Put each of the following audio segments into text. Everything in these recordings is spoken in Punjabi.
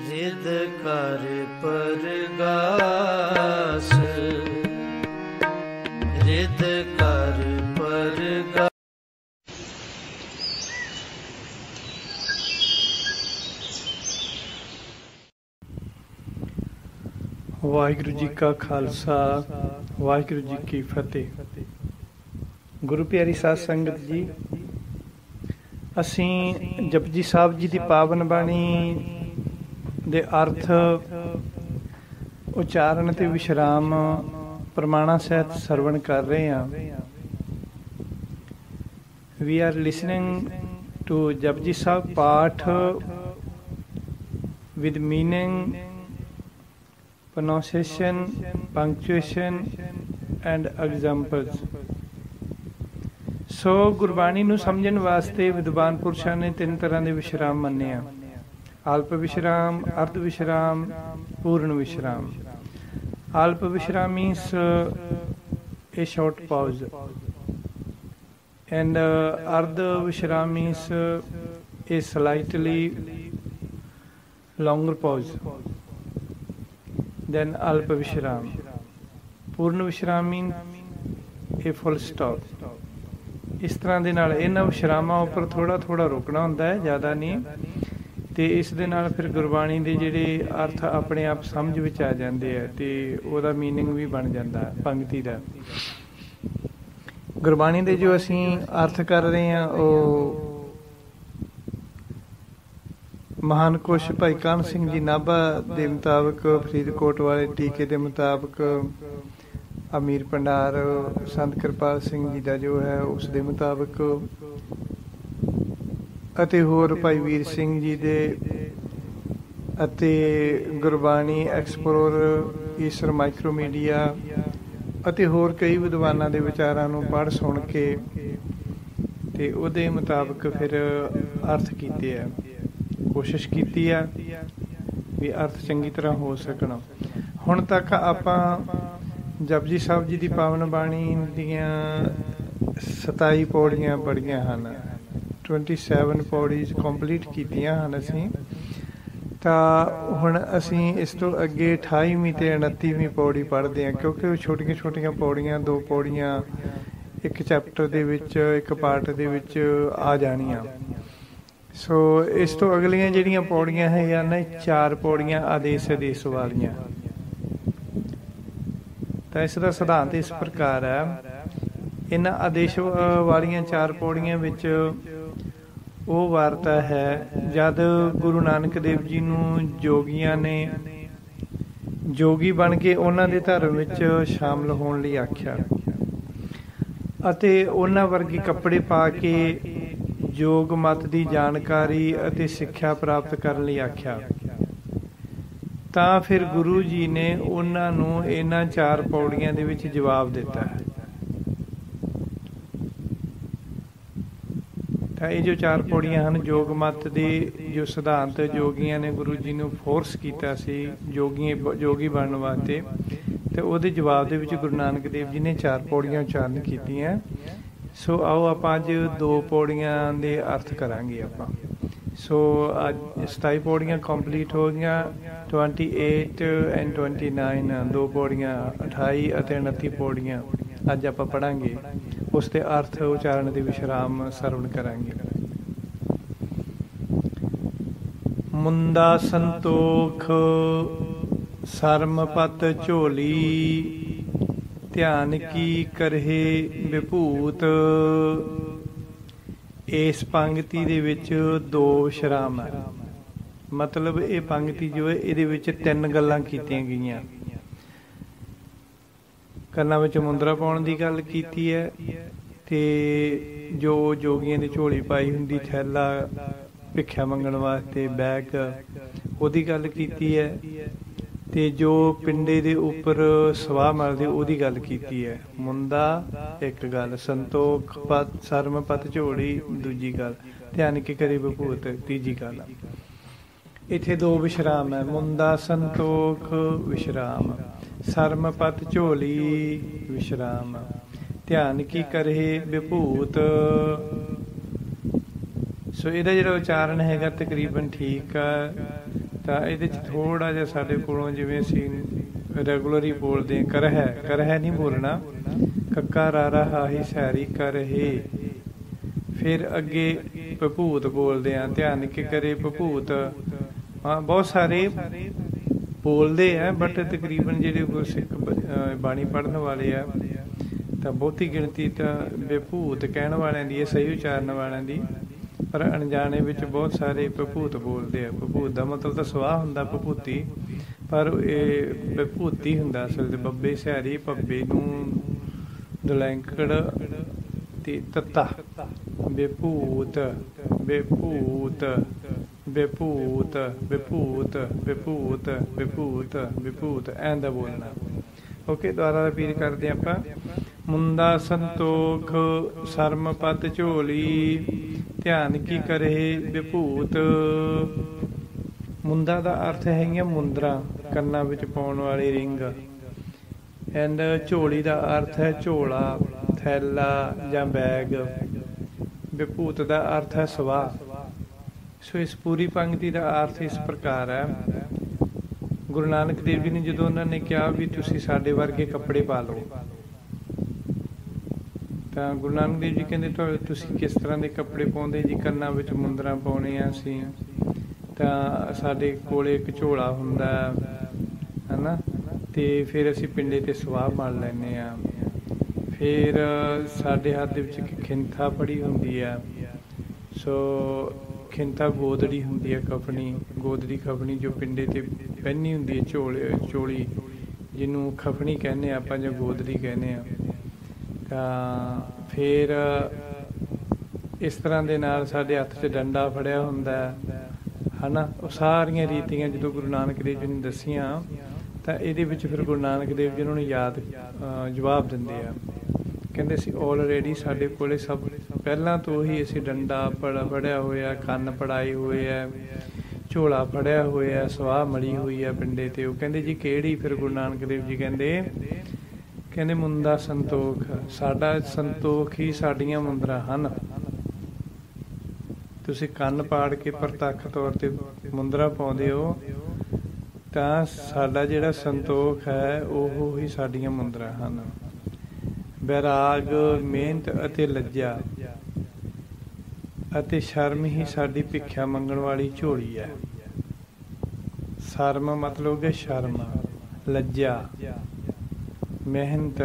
ਰਿਦ ਕਰ ਪਰਗਾਸ, ਰਿਦ ਕਰ ਪਰਗਾਸ। ਵਾਹਿਗੁਰੂ ਜੀ ਕਾ ਖਾਲਸਾ, ਵਾਹਿਗੁਰੂ ਜੀ ਕੀ ਫਤਿਹ। ਗੁਰੂ ਪਿਆਰੀ ਸਾਧ ਸੰਗਤ ਜੀ, ਅਸੀਂ ਜਪਜੀ ਸਾਹਿਬ ਜੀ ਦੀ ਪਾਵਨ ਬਾਣੀ ਦੇ ਅਰਥ, ਉਚਾਰਨ ਤੇ ਵਿਸ਼ਰਾਮ ਪ੍ਰਮਾਣਾ ਸਹਿਤ ਸਰਵਣ ਕਰ ਰਹੇ ਹਾਂ। We are listening to Japji Sahib ਪਾਠ with meaning, pronunciation, punctuation and examples. ਸੋ ਗੁਰਬਾਣੀ ਨੂੰ ਸਮਝਣ ਵਾਸਤੇ ਵਿਦਵਾਨ ਪੁਰਸ਼ਾਂ ਨੇ ਤਿੰਨ ਤਰ੍ਹਾਂ ਦੇ ਵਿਸ਼ਰਾਮ ਮੰਨੇ ਆ: ਅਲਪ ਵਿਸ਼ਰਾਮ, ਅਰਧ ਵਿਸ਼ਰਾਮ, ਪੂਰਨ ਵਿਸ਼ਰਾਮ। ਅਲਪ ਵਿਸ਼ਰਾਮ means a short pause, and ardha vishram means a slightly longer pause, then alpa vishram. Purna vishram means a full stop. ਇਸ ਤਰ੍ਹਾਂ ਦੇ ਨਾਲ ਇਹਨਾਂ ਵਿਸ਼ਰਾਮਾਂ ਉੱਪਰ ਥੋੜ੍ਹਾ ਥੋੜ੍ਹਾ ਰੁਕਣਾ ਹੁੰਦਾ ਹੈ, ਜ਼ਿਆਦਾ ਨਹੀਂ। ਅਤੇ ਇਸ ਦੇ ਨਾਲ ਫਿਰ ਗੁਰਬਾਣੀ ਦੇ ਜਿਹੜੇ ਅਰਥ ਆਪਣੇ ਆਪ ਸਮਝ ਵਿੱਚ ਆ ਜਾਂਦੇ ਆ ਅਤੇ ਉਹਦਾ ਮੀਨਿੰਗ ਵੀ ਬਣ ਜਾਂਦਾ ਪੰਕਤੀ ਦਾ। ਗੁਰਬਾਣੀ ਦੇ ਜੋ ਅਸੀਂ ਅਰਥ ਕਰ ਰਹੇ ਹਾਂ ਉਹ ਮਹਾਨ ਕੋਸ਼ ਭਾਈ ਕਾਹਨ ਸਿੰਘ ਜੀ ਨਾਭਾ ਦੇ ਮੁਤਾਬਕ, ਫਰੀਦਕੋਟ ਵਾਲੇ ਟੀਕੇ ਦੇ ਮੁਤਾਬਕ, ਅਮੀਰ ਭੰਡਾਰ ਸੰਤ ਕਿਰਪਾਲ ਸਿੰਘ ਜੀ ਦਾ ਜੋ ਹੈ ਉਸ ਦੇ ਮੁਤਾਬਕ, ਅਤੇ ਹੋਰ ਭਾਈ ਵੀਰ ਸਿੰਘ ਜੀ ਦੇ, ਅਤੇ ਗੁਰਬਾਣੀ ਐਕਸਪਲੋਰਰ, ਈਸਰ ਮਾਈਕਰੋਮੀਡੀਆ ਅਤੇ ਹੋਰ ਕਈ ਵਿਦਵਾਨਾਂ ਦੇ ਵਿਚਾਰਾਂ ਨੂੰ ਪੜ੍ਹ ਸੁਣ ਕੇ ਅਤੇ ਉਹਦੇ ਮੁਤਾਬਕ ਫਿਰ ਅਰਥ ਕੀਤੇ ਆ। ਕੋਸ਼ਿਸ਼ ਕੀਤੀ ਆ ਵੀ ਅਰਥ ਚੰਗੀ ਤਰ੍ਹਾਂ ਹੋ ਸਕਣ। ਹੁਣ ਤੱਕ ਆਪਾਂ ਜਪਜੀ ਸਾਹਿਬ ਜੀ ਦੀ ਪਾਵਨ ਬਾਣੀ ਦੀਆਂ 27 ਪੌੜੀਆਂ ਪੜ੍ਹੀਆਂ ਹਨ। 27 ਪੌੜੀਜ਼ ਕੰਪਲੀਟ ਕੀਤੀਆਂ ਹਨ ਅਸੀਂ। ਤਾਂ ਹੁਣ ਅਸੀਂ ਇਸ ਤੋਂ ਅੱਗੇ 28ਵੀਂ ਅਤੇ 29ਵੀਂ ਪੌੜੀ ਪੜ੍ਹਦੇ ਹਾਂ, ਕਿਉਂਕਿ ਉਹ ਛੋਟੀਆਂ ਛੋਟੀਆਂ ਪੌੜੀਆਂ, 2 ਪੌੜੀਆਂ ਇੱਕ ਚੈਪਟਰ ਦੇ ਵਿੱਚ, ਇੱਕ ਪਾਰਟ ਦੇ ਵਿੱਚ ਆ ਜਾਣੀਆਂ। ਸੋ ਇਸ ਤੋਂ ਅਗਲੀਆਂ ਜਿਹੜੀਆਂ ਪੌੜੀਆਂ ਹੈਗੀਆਂ ਨੇ, 4 ਪੌੜੀਆਂ ਆਦੇਸ਼ ਆਦੇਸ਼ ਵਾਲੀਆਂ। ਤਾਂ ਇਸ ਦਾ ਸਿਧਾਂਤ ਇਸ ਪ੍ਰਕਾਰ ਹੈ, ਇਹਨਾਂ ਆਦੇਸ਼ ਵਾਲੀਆਂ 4 ਪੌੜੀਆਂ ਵਿੱਚ ਉਹ ਵਾਰਤਾ ਹੈ ਜਦ ਗੁਰੂ ਨਾਨਕ ਦੇਵ ਜੀ ਨੂੰ ਜੋਗੀਆਂ ਨੇ ਜੋਗੀ ਬਣ ਕੇ ਉਹਨਾਂ ਦੇ ਧਰਮ ਵਿੱਚ ਸ਼ਾਮਲ ਹੋਣ ਲਈ ਆਖਿਆ ਅਤੇ ਉਹਨਾਂ ਵਰਗੇ ਕੱਪੜੇ ਪਾ ਕੇ ਯੋਗ ਮਤ ਦੀ ਜਾਣਕਾਰੀ ਅਤੇ ਸਿੱਖਿਆ ਪ੍ਰਾਪਤ ਕਰਨ ਲਈ ਆਖਿਆ। ਤਾਂ ਫਿਰ ਗੁਰੂ ਜੀ ਨੇ ਉਹਨਾਂ ਨੂੰ ਇਹਨਾਂ 4 ਪੌੜੀਆਂ ਦੇ ਵਿੱਚ ਜਵਾਬ ਦਿੱਤਾ। ਤਾਂ ਇਹ ਜੋ 4 ਪੌੜੀਆਂ ਹਨ, ਯੋਗ ਮਤ ਦੇ ਜੋ ਸਿਧਾਂਤ ਜੋਗੀਆਂ ਨੇ ਗੁਰੂ ਜੀ ਨੂੰ ਫੋਰਸ ਕੀਤਾ ਸੀ ਜੋਗੀ ਬਣਨ ਵਾਸਤੇ, ਅਤੇ ਉਹਦੇ ਜਵਾਬ ਦੇ ਵਿੱਚ ਗੁਰੂ ਨਾਨਕ ਦੇਵ ਜੀ ਨੇ 4 ਪੌੜੀਆਂ ਉਚਾਰਨ ਕੀਤੀਆਂ। ਸੋ ਆਓ ਆਪਾਂ ਅੱਜ 2 ਪੌੜੀਆਂ ਦੇ ਅਰਥ ਕਰਾਂਗੇ ਆਪਾਂ। ਸੋ ਅੱਜ 27 ਪੌੜੀਆਂ ਕੰਪਲੀਟ ਹੋ ਗਈਆਂ। 28 ਐਂਡ 29 2 ਪੌੜੀਆਂ, 28 ਅਤੇ 29 ਪੌੜੀਆਂ ਅੱਜ ਆਪਾਂ ਪੜ੍ਹਾਂਗੇ। ਉਸ ਦੇ ਅਰਥ, ਉਚਾਰਨ ਦੇ ਵਿਸ਼ਰਾਮ ਸਰਵਣ ਕਰਾਂਗੇ। ਮੁੰਦਾ ਸੰਤੋਖ ਸਰਮ ਪਤ ਝੋਲੀ, ਧਿਆਨ ਕੀ ਕਰਹਿ ਵਿਭੂਤ। ਇਸ ਪੰਕਤੀ ਦੇ ਵਿੱਚ 2 ਵਿਸ਼ਰਾਮ ਹੈ। ਮਤਲਬ ਇਹ ਪੰਕਤੀ ਜੋ ਹੈ ਇਹਦੇ ਵਿੱਚ 3 ਗੱਲਾਂ ਕੀਤੀਆਂ ਗਈਆਂ। ਕੰਨਾਂ ਵਿੱਚ ਮੁੰਦਰਾ ਪਾਉਣ ਦੀ ਗੱਲ ਕੀਤੀ ਹੈ, ਅਤੇ ਜੋ ਜੋਗੀਆਂ ਦੀ ਝੋਲੀ ਪਾਈ ਹੁੰਦੀ, ਥੈਲਾ ਭਿੱਖਿਆ ਮੰਗਣ ਵਾਸਤੇ, ਬੈਗ, ਉਹਦੀ ਗੱਲ ਕੀਤੀ ਹੈ, ਅਤੇ ਜੋ ਪਿੰਡੇ ਦੇ ਉੱਪਰ ਸਵਾਹ ਮਲਦੇ ਉਹਦੀ ਗੱਲ ਕੀਤੀ ਹੈ। ਮੁੰਦਾ ਇੱਕ ਗੱਲ, ਸੰਤੋਖ ਪਤ ਸਰਮ ਪਤ ਝੋਲੀ ਦੂਜੀ ਗੱਲ, ਧਿਆਨ ਕੀ ਕਰੇ ਵਿਭੂਤ ਤੀਜੀ ਗੱਲ। ਇੱਥੇ 2 ਵਿਸ਼ਰਾਮ ਹੈ, ਮੁੰਦਾ ਸੰਤੋਖ ਵਿਸ਼ਰਾਮ, ਸਰਮ ਪਤ ਝੋਲੀ ਵਿਸ਼ਰਾਮ, ਧਿਆਨ ਕੀ ਕਰੇ ਵਿਭੂਤ। ਸੋ ਇਹਦਾ ਜਿਹੜਾ ਉਚਾਰਨ ਹੈਗਾ ਤਕਰੀਬਨ ਠੀਕ ਆ। ਤਾਂ ਇਹਦੇ 'ਚ ਥੋੜ੍ਹਾ ਜਿਹਾ ਸਾਡੇ ਕੋਲੋਂ, ਜਿਵੇਂ ਅਸੀਂ ਰੈਗੂਲਰ ਹੀ ਬੋਲਦੇ ਹਾਂ, ਕਰਹਿ ਨਹੀਂ ਬੋਲਣਾ, ਕੱਕਾ ਰਾਰਾ ਹਾਹੀ ਸੈਰੀ ਕਰਹੇ। ਫਿਰ ਅੱਗੇ ਭਭੂਤ ਬੋਲਦੇ ਹਾਂ, ਧਿਆਨ ਕੇ ਕਰੇ ਭਭੂਤ। ਹਾਂ, ਬਹੁਤ ਸਾਰੇ ਬੋਲਦੇ ਆ, ਬਟ ਤਕਰੀਬਨ ਜਿਹੜੇ ਗੁਰਸਿੱਖ ਬਾਣੀ ਪੜ੍ਹਨ ਵਾਲੇ ਆ ਤਾਂ ਬਹੁਤੀ ਗਿਣਤੀ ਤਾਂ ਵਿਭੂਤ ਕਹਿਣ ਵਾਲਿਆਂ ਦੀ ਹੈ, ਸਹੀ ਉਚਾਰਨ ਵਾਲਿਆਂ ਦੀ, ਪਰ ਅਣਜਾਣੇ ਵਿੱਚ ਬਹੁਤ ਸਾਰੇ ਭਭੂਤ ਬੋਲਦੇ ਆ। ਭਭੂਤ ਦਾ ਮਤਲਬ ਤਾਂ ਸਵਾਹ ਹੁੰਦਾ, ਭਭੂਤੀ, ਪਰ ਇਹ ਵਿਭੂਤੀ ਹੁੰਦਾ ਅਸਲ 'ਚ। ਬੱਬੇ ਸਿਹਾਰੀ, ਭੱਬੇ ਨੂੰ ਦਲੈਂਕੜ ਤੇ ਤੱਤਾ, ਵਿਭੂਤ ਵਿਭੂਤ ਵਿਭੂਤ ਵਿਭੂਤ ਵਿਭੂਤ ਵਿਭੂਤ ਵਿਭੂਤ, ਐਂ ਦਾ ਬੋਲਣਾ। ਓਕੇ, ਦੁਬਾਰਾ ਰਿਪੀਟ ਕਰਦੇ ਆਪਾਂ। ਮੁੰਦਾ ਸੰਤੋਖ ਸਰਮ ਪਤ ਝੋਲੀ, ਧਿਆਨ ਕੀ ਕਰੇ ਵਿਭੂਤ। ਮੁੰਦਾ ਦਾ ਅਰਥ ਹੈਗੀਆਂ ਮੁੰਦਰਾਂ, ਕੰਨਾਂ ਵਿੱਚ ਪਾਉਣ ਵਾਲੀ ਰਿੰਗ। ਐਂਡ ਝੋਲੀ ਦਾ ਅਰਥ ਹੈ ਝੋਲਾ, ਥੈਲਾ ਜਾਂ ਬੈਗ। ਵਿਭੂਤ ਦਾ ਅਰਥ ਹੈ ਸਵਾਹ। ਸੋ ਇਸ ਪੂਰੀ ਪੰਕਤੀ ਦਾ ਅਰਥ ਇਸ ਪ੍ਰਕਾਰ ਹੈ। ਗੁਰੂ ਨਾਨਕ ਦੇਵ ਜੀ ਨੇ ਜਦੋਂ ਉਹਨਾਂ ਨੇ ਕਿਹਾ ਵੀ ਤੁਸੀਂ ਸਾਡੇ ਵਰਗੇ ਕੱਪੜੇ ਪਾ ਲਓ, ਤਾਂ ਗੁਰੂ ਨਾਨਕ ਦੇਵ ਜੀ ਕਹਿੰਦੇ ਤੁਸੀਂ ਕਿਸ ਤਰ੍ਹਾਂ ਦੇ ਕੱਪੜੇ ਪਾਉਂਦੇ ਜੀ? ਕੰਨਾਂ ਵਿੱਚ ਮੁੰਦਰਾਂ ਪਾਉਣੇ ਆ ਅਸੀਂ, ਤਾਂ ਸਾਡੇ ਕੋਲ ਇੱਕ ਝੋਲਾ ਹੁੰਦਾ ਹੈ ਨਾ, ਅਤੇ ਫਿਰ ਅਸੀਂ ਪਿੰਡੇ 'ਤੇ ਸਵਾਹ ਬਣ ਲੈਂਦੇ ਹਾਂ। ਫਿਰ ਸਾਡੇ ਹੱਥ ਦੇ ਵਿੱਚ ਇੱਕ ਖਿੰਥਾ ਫੜੀ ਹੁੰਦੀ ਆ। ਸੋ ਖਿੰਥਾ ਗੋਦੜੀ ਹੁੰਦੀ ਹੈ, ਖਫਣੀ, ਗੋਦੜੀ ਖਫਣੀ ਜੋ ਪਿੰਡੇ 'ਤੇ ਪਹਿਨੀ ਹੁੰਦੀ ਹੈ, ਚੋਲੀ ਜਿਹਨੂੰ ਖਫਣੀ ਕਹਿੰਦੇ ਹਾਂ ਆਪਾਂ, ਜਾਂ ਗੋਦੜੀ ਕਹਿੰਦੇ ਹਾਂ। ਤਾਂ ਫਿਰ ਇਸ ਤਰ੍ਹਾਂ ਦੇ ਨਾਲ ਸਾਡੇ ਹੱਥ 'ਚ ਡੰਡਾ ਫੜਿਆ ਹੁੰਦਾ ਹੈ ਨਾ। ਉਹ ਸਾਰੀਆਂ ਰੀਤੀਆਂ ਜਦੋਂ ਗੁਰੂ ਨਾਨਕ ਦੇਵ ਜੀ ਨੇ ਦੱਸੀਆਂ, ਤਾਂ ਇਹਦੇ ਵਿੱਚ ਫਿਰ ਗੁਰੂ ਨਾਨਕ ਦੇਵ ਜੀ ਉਹਨਾਂ ਨੂੰ ਜਵਾਬ ਦਿੰਦੇ ਆ। ਕਹਿੰਦੇ ਸੀ ਆਲਰੇਡੀ ਸਾਡੇ ਕੋਲ ਸਭ ਪਹਿਲਾਂ ਤੋਂ ਹੀ ਅਸੀਂ ਡੰਡਾ ਫੜਿਆ ਹੋਇਆ, ਕੰਨ ਫੜਾਏ ਹੋਏ ਆ, ਝੋਲਾ ਫੜਿਆ ਹੋਇਆ, ਸਵਾਹ ਮਲੀ ਹੋਈ ਆ ਪਿੰਡੇ 'ਤੇ। ਉਹ ਕਹਿੰਦੇ ਜੀ ਕਿਹੜੀ? ਫਿਰ ਗੁਰੂ ਨਾਨਕ ਦੇਵ ਜੀ ਕਹਿੰਦੇ ਮੁੰਦਾ ਸੰਤੋਖ, ਸਾਡਾ ਸੰਤੋਖ ਹੀ ਸਾਡੀਆਂ ਮੁੰਦਰਾਂ ਹਨ। ਤੁਸੀਂ ਕੰਨ ਪਾੜ ਕੇ ਪ੍ਰਤੱਖ ਤੌਰ 'ਤੇ ਮੁੰਦਰਾਂ ਪਾਉਂਦੇ ਹੋ, ਤਾਂ ਸਾਡਾ ਜਿਹੜਾ ਸੰਤੋਖ ਹੈ ਉਹ ਹੀ ਸਾਡੀਆਂ ਮੁੰਦਰਾਂ ਹਨ। ਵੈਰਾਗ, ਮਿਹਨਤ ਅਤੇ ਲੱਜਾ ਅਤੇ ਸ਼ਰਮ ਹੀ ਸਾਡੀ ਭਿੱਖਿਆ ਮੰਗਣ ਵਾਲੀ ਝੋਲੀ ਹੈ। ਸ਼ਰਮ ਮਤਲਬ ਕਿ ਸ਼ਰਮ, ਲੱਜਾ, ਮਿਹਨਤ।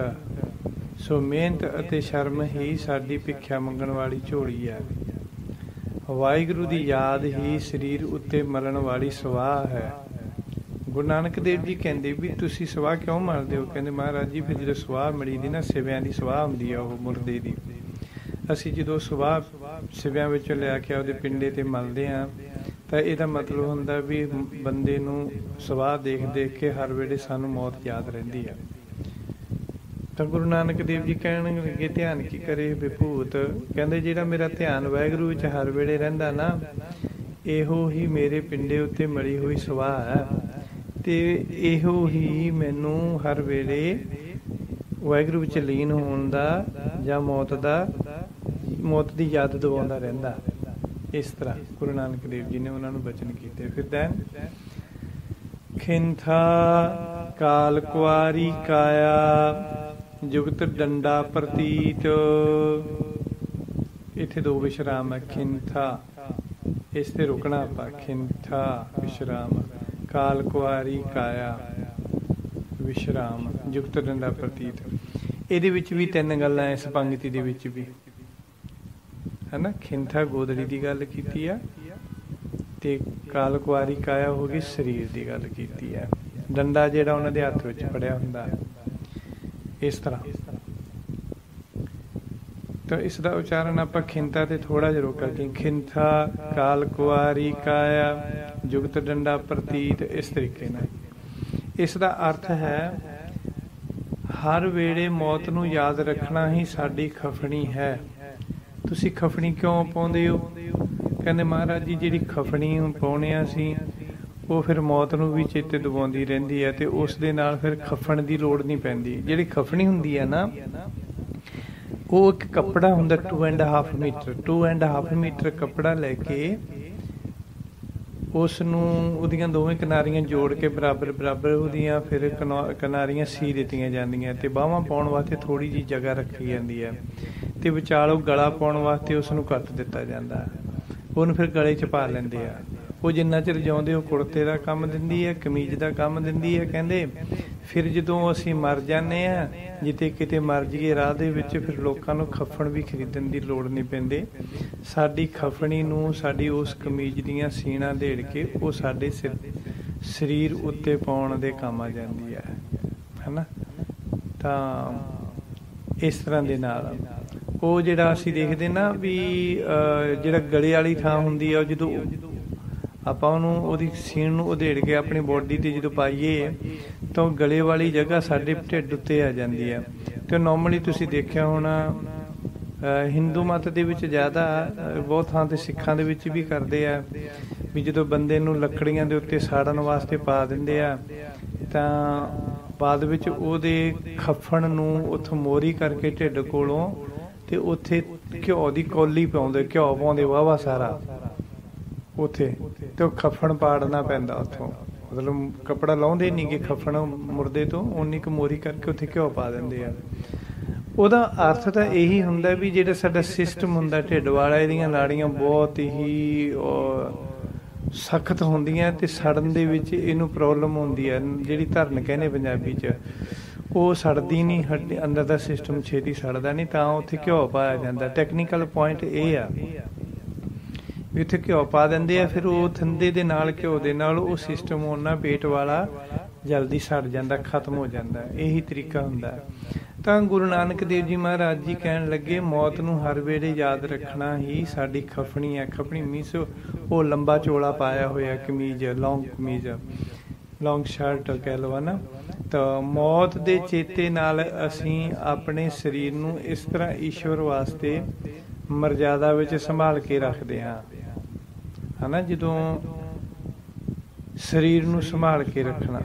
ਸੋ ਮਿਹਨਤ ਅਤੇ ਸ਼ਰਮ ਹੀ ਸਾਡੀ ਭਿੱਖਿਆ ਮੰਗਣ ਵਾਲੀ ਝੋਲੀ ਹੈ। ਵਾਹਿਗੁਰੂ ਦੀ ਯਾਦ ਹੀ ਸਰੀਰ ਉੱਤੇ ਮਲਣ ਵਾਲੀ ਸਵਾਹ ਹੈ। ਗੁਰੂ ਨਾਨਕ ਦੇਵ ਜੀ ਕਹਿੰਦੇ ਵੀ ਤੁਸੀਂ ਸਵਾਹ ਕਿਉਂ ਮਲਦੇ ਹੋ? ਕਹਿੰਦੇ ਮਹਾਰਾਜ ਜੀ, ਫਿਰ ਜਦੋਂ ਸਵਾਹ ਮਲੀ ਦੀ ਨਾ, ਸਿਵਿਆਂ ਦੀ ਸਵਾਹ ਹੁੰਦੀ ਆ, ਉਹ ਮੁਰਦੇ ਦੀ, ਅਸੀਂ ਜਦੋਂ ਸਵਾਹ ਸਿਵਿਆਂ ਵਿੱਚੋਂ ਲਿਆ ਕੇ ਉਹਦੇ ਪਿੰਡੇ 'ਤੇ ਮਲਦੇ ਹਾਂ, ਤਾਂ ਇਹਦਾ ਮਤਲਬ ਹੁੰਦਾ ਵੀ ਬੰਦੇ ਨੂੰ ਸਵਾਹ ਦੇਖ ਦੇਖ ਕੇ ਹਰ ਵੇਲੇ ਸਾਨੂੰ ਮੌਤ ਯਾਦ ਰਹਿੰਦੀ ਆ। ਤਾਂ ਗੁਰੂ ਨਾਨਕ ਦੇਵ ਜੀ ਕਹਿਣ ਲੱਗੇ ਧਿਆਨ ਕੀ ਕਰੇ ਵਿਭੂਤ। ਕਹਿੰਦੇ ਜਿਹੜਾ ਮੇਰਾ ਧਿਆਨ ਵਾਹਿਗੁਰੂ ਵਿੱਚ ਹਰ ਵੇਲੇ ਰਹਿੰਦਾ ਨਾ, ਇਹੋ ਹੀ ਮੇਰੇ ਪਿੰਡੇ ਉੱਤੇ ਮਲੀ ਹੋਈ ਸਵਾਹ ਹੈ, ਅਤੇ ਇਹੋ ਹੀ ਮੈਨੂੰ ਹਰ ਵੇਲੇ ਵਾਹਿਗੁਰੂ ਵਿੱਚ ਲੀਨ ਹੋਣ ਦਾ ਜਾਂ ਮੌਤ ਦੀ ਯਾਦ ਦਿਵਾਉਂਦਾ ਰਹਿੰਦਾ। ਇਸ ਤਰ੍ਹਾਂ ਗੁਰੂ ਨਾਨਕ ਦੇਵ ਜੀ ਨੇ ਉਹਨਾਂ ਨੂੰ ਬਚਨ ਕੀਤੇ। ਫਿਰ ਦੈਨ ਖਿੰਥਾ ਕਾਲ ਕੁਆਰੀ ਕਾਇਆ, ਜੁਗਤ ਡੰਡਾ ਪ੍ਰਤੀਤ। ਇੱਥੇ ਦੋ ਵਿਸ਼ਰਾਮ ਹੈ, ਖਿੰਥਾ, ਇਸ ਤੇ ਰੁਕਣਾ ਆਪਾਂ, ਖਿੰਥਾ ਵਿਸ਼ਰਾਮ, ਕਾਲ ਕੁਆਰੀ ਕਾਇਆ ਵਿਸ਼ਰਾਮ, ਜੁਗਤ ਡੰਡਾ ਪ੍ਰਤੀਤ। ਇਹਦੇ ਵਿੱਚ ਵੀ ਤਿੰਨ ਗੱਲਾਂ ਇਸ ਪੰਗਤੀ ਦੇ ਵਿੱਚ ਵੀ ਹੈ ਨਾ। ਖਿੰਥਾ ਗੋਦੜੀ ਦੀ ਗੱਲ ਕੀਤੀ ਆ, ਤੇ ਕਾਲ ਕੁਆਰੀ ਕਾਇਆ ਹੋ ਗਈ ਸਰੀਰ ਦੀ ਗੱਲ ਕੀਤੀ ਹੈ। ਡੰਡਾ ਜਿਹੜਾ ਉਹਨਾਂ ਦੇ ਹੱਥ ਵਿੱਚ ਫੜਿਆ ਹੁੰਦਾ, ਇਸ ਤਰ੍ਹਾਂ। ਤਾਂ ਇਸ ਦਾ ਉਚਾਰਨ ਆਪਾਂ ਖਿੰਥਾ ਤੇ ਥੋੜਾ ਜਿਹਾ ਰੋਕਾਂਗੇ। ਖਿੰਥਾ ਕਾਲ ਕੁਆਰੀ ਕਾਇਆ ਜੁਗਤ ਡੰਡਾ ਪ੍ਰਤੀਤ, ਇਸ ਤਰੀਕੇ ਨਾਲ। ਇਸ ਦਾ ਅਰਥ ਹੈ ਹਰ ਵੇਲੇ ਮੌਤ ਨੂੰ ਯਾਦ ਰੱਖਣਾ ਹੀ ਸਾਡੀ ਖਫਣੀ ਹੈ। ਤੁਸੀਂ ਖਫਣੀ ਕਿਉਂ ਪਾਉਂਦੇ ਹੋ? ਕਹਿੰਦੇ ਮਹਾਰਾਜ ਜੀ ਜਿਹੜੀ ਖਫਣੀ ਪਾਉਂਦੇ ਹਾਂ ਅਸੀਂ, ਉਹ ਫਿਰ ਮੌਤ ਨੂੰ ਵੀ ਚੇਤੇ ਦਿਵਾਉਂਦੀ ਰਹਿੰਦੀ ਹੈ, ਅਤੇ ਉਸ ਦੇ ਨਾਲ ਫਿਰ ਖਫਣ ਦੀ ਲੋੜ ਨਹੀਂ ਪੈਂਦੀ। ਜਿਹੜੀ ਖਫਣੀ ਹੁੰਦੀ ਹੈ ਨਾ, ਉਹ ਇੱਕ ਕੱਪੜਾ ਹੁੰਦਾ 2.5 ਮੀਟਰ, 2.5 ਮੀਟਰ ਕੱਪੜਾ ਲੈ ਕੇ ਉਸ ਨੂੰ ਉਹਦੀਆਂ ਦੋਵੇਂ ਕਿਨਾਰੀਆਂ ਜੋੜ ਕੇ ਬਰਾਬਰ ਬਰਾਬਰ ਉਹਦੀਆਂ ਫਿਰ ਕਿਨਾਰੀਆਂ ਸੀ ਦਿੱਤੀਆਂ ਜਾਂਦੀਆਂ ਅਤੇ ਬਾਹਾਂ ਪਾਉਣ ਵਾਸਤੇ ਥੋੜ੍ਹੀ ਜਿਹੀ ਜਗ੍ਹਾ ਰੱਖੀ ਜਾਂਦੀ ਹੈ ਅਤੇ ਵਿਚਾਲੋਂ ਗਲਾ ਪਾਉਣ ਵਾਸਤੇ ਉਸ ਨੂੰ ਕੱਟ ਦਿੱਤਾ ਜਾਂਦਾ। ਉਹਨੂੰ ਫਿਰ ਗਲੇ 'ਚ ਪਾ ਲੈਂਦੇ ਆ। ਉਹ ਜਿੰਨਾ ਚਿਰ ਜਿਉਂਦੇ ਉਹ ਕੁੜਤੇ ਦਾ ਕੰਮ ਦਿੰਦੀ ਹੈ, ਕਮੀਜ਼ ਦਾ ਕੰਮ ਦਿੰਦੀ ਹੈ ਕਹਿੰਦੇ। ਫਿਰ ਜਦੋਂ ਅਸੀਂ ਮਰ ਜਾਂਦੇ ਹਾਂ, ਜਿੱਥੇ ਕਿਤੇ ਮਰ ਜਾਈਏ ਰਾਹ ਦੇ ਵਿੱਚ, ਫਿਰ ਲੋਕਾਂ ਨੂੰ ਖੱਫਣ ਵੀ ਖਰੀਦਣ ਦੀ ਲੋੜ ਨਹੀਂ ਪੈਂਦੀ। ਸਾਡੀ ਖੱਫਣੀ ਨੂੰ ਸਾਡੀ ਉਸ ਕਮੀਜ਼ ਦੀਆਂ ਸੀਣਾ ਦੇੜ ਕੇ ਉਹ ਸਾਡੇ ਸਰੀਰ ਉੱਤੇ ਪਾਉਣ ਦੇ ਕੰਮ ਆ ਜਾਂਦੀ ਹੈ ਨਾ। ਤਾਂ ਇਸ ਤਰ੍ਹਾਂ ਦੇ ਨਾਲ ਉਹ ਜਿਹੜਾ ਅਸੀਂ ਦੇਖਦੇ ਨਾ ਵੀ ਜਿਹੜਾ ਗਲੇ ਵਾਲੀ ਥਾਂ ਹੁੰਦੀ ਆ, ਉਹ ਜਦੋਂ ਆਪਾਂ ਉਹਨੂੰ ਉਹਦੀ ਸੀਣ ਨੂੰ ਉਧੇੜ ਕੇ ਆਪਣੀ ਬੋਡੀ 'ਤੇ ਜਦੋਂ ਪਾਈਏ ਤਾਂ ਉਹ ਗਲੇ ਵਾਲੀ ਜਗ੍ਹਾ ਸਾਡੇ ਢਿੱਡ ਉੱਤੇ ਆ ਜਾਂਦੀ ਹੈ। ਅਤੇ ਨੋਰਮਲੀ ਤੁਸੀਂ ਦੇਖਿਆ ਹੋਣਾ ਹਿੰਦੂ ਮਤ ਦੇ ਵਿੱਚ ਜ਼ਿਆਦਾ, ਬਹੁਤ ਥਾਂ 'ਤੇ ਸਿੱਖਾਂ ਦੇ ਵਿੱਚ ਵੀ ਕਰਦੇ ਆ ਵੀ ਜਦੋਂ ਬੰਦੇ ਨੂੰ ਲੱਕੜੀਆਂ ਦੇ ਉੱਤੇ ਸਾੜਨ ਵਾਸਤੇ ਪਾ ਦਿੰਦੇ ਆ ਤਾਂ ਬਾਅਦ ਵਿੱਚ ਉਹਦੇ ਖੱਫਣ ਨੂੰ ਉੱਥੋਂ ਮੋਰੀ ਕਰਕੇ ਢਿੱਡ ਕੋਲੋਂ ਅਤੇ ਉੱਥੇ ਘਿਓ ਦੀ ਕੌਲੀ ਪਾਉਂਦੇ, ਘਿਓ ਪਾਉਂਦੇ ਵਾਹਵਾ ਸਾਰਾ ਉੱਥੇ, ਅਤੇ ਉਹ ਖੱਫਣ ਪਾੜਨਾ ਪੈਂਦਾ ਉੱਥੋਂ। ਮਤਲਬ ਕੱਪੜਾ ਲਾਉਂਦੇ ਨਹੀਂ ਗੇ ਖੱਫਣ ਮੁਰਦੇ ਤੋਂ, ਉਨੀ ਕੁ ਮੋਰੀ ਕਰਕੇ ਉੱਥੇ ਘਿਓ ਪਾ ਦਿੰਦੇ ਆ। ਉਹਦਾ ਅਰਥ ਤਾਂ ਇਹੀ ਹੁੰਦਾ ਵੀ ਜਿਹੜਾ ਸਾਡਾ ਸਿਸਟਮ ਹੁੰਦਾ ਢਿੱਡ ਵਾਲਾ, ਇਹਦੀਆਂ ਨਾੜੀਆਂ ਬਹੁਤ ਹੀ ਸਖਤ ਹੁੰਦੀਆਂ ਅਤੇ ਸੜਨ ਦੇ ਵਿੱਚ ਇਹਨੂੰ ਪ੍ਰੋਬਲਮ ਹੁੰਦੀ ਹੈ। ਜਿਹੜੀ ਧਰਨ ਕਹਿੰਦੇ ਪੰਜਾਬੀ 'ਚ, ਉਹ ਸੜਦੀ ਨਹੀਂ, ਅੰਦਰ ਦਾ ਸਿਸਟਮ ਛੇਤੀ ਸੜਦਾ ਨਹੀਂ, ਤਾਂ ਉੱਥੇ ਘਿਓ ਪਾਇਆ ਜਾਂਦਾ। ਟੈਕਨੀਕਲ ਪੁਆਇੰਟ ਇਹ ਆ ਵੀ ਉੱਥੇ ਘਿਓ ਪਾ ਦਿੰਦੇ ਆ। ਫਿਰ ਉਹ ਥੰਦੇ ਦੇ ਨਾਲ ਘਿਓ ਦੇ ਨਾਲ ਉਹ ਸਿਸਟਮ ਉਹਨਾਂ ਪੇਟ ਵਾਲਾ ਜਲਦੀ ਸੜ ਜਾਂਦਾ, ਖਤਮ ਹੋ ਜਾਂਦਾ। ਇਹੀ ਤਰੀਕਾ ਹੁੰਦਾ। ਤਾਂ ਗੁਰੂ ਨਾਨਕ ਦੇਵ ਜੀ ਮਹਾਰਾਜ ਜੀ ਕਹਿਣ ਲੱਗੇ ਮੌਤ ਨੂੰ ਹਰ ਵੇਲੇ ਯਾਦ ਰੱਖਣਾ ਹੀ ਸਾਡੀ ਖੱਫਣੀ ਹੈ। ਖੱਫਣੀ ਮੀਨਸ ਉਹ ਲੰਬਾ ਚੋਲਾ ਪਾਇਆ ਹੋਇਆ ਕਮੀਜ਼, ਲੌਂਗ ਕਮੀਜ਼, ਲੌਂਗ ਸ਼ਰਟ ਕਹਿ ਲਓ ਨਾ। ਤਾਂ ਮੌਤ ਦੇ ਚੇਤੇ ਨਾਲ ਅਸੀਂ ਆਪਣੇ ਸਰੀਰ ਨੂੰ ਇਸ ਤਰ੍ਹਾਂ ਈਸ਼ਵਰ ਵਾਸਤੇ ਮਰਜ਼ਾਦਾ ਵਿੱਚ ਸੰਭਾਲ ਕੇ ਰੱਖਦੇ ਹਾਂ, ਹੈ ਨਾ। ਜਦੋਂ ਸਰੀਰ ਨੂੰ ਸੰਭਾਲ ਕੇ ਰੱਖਣਾ,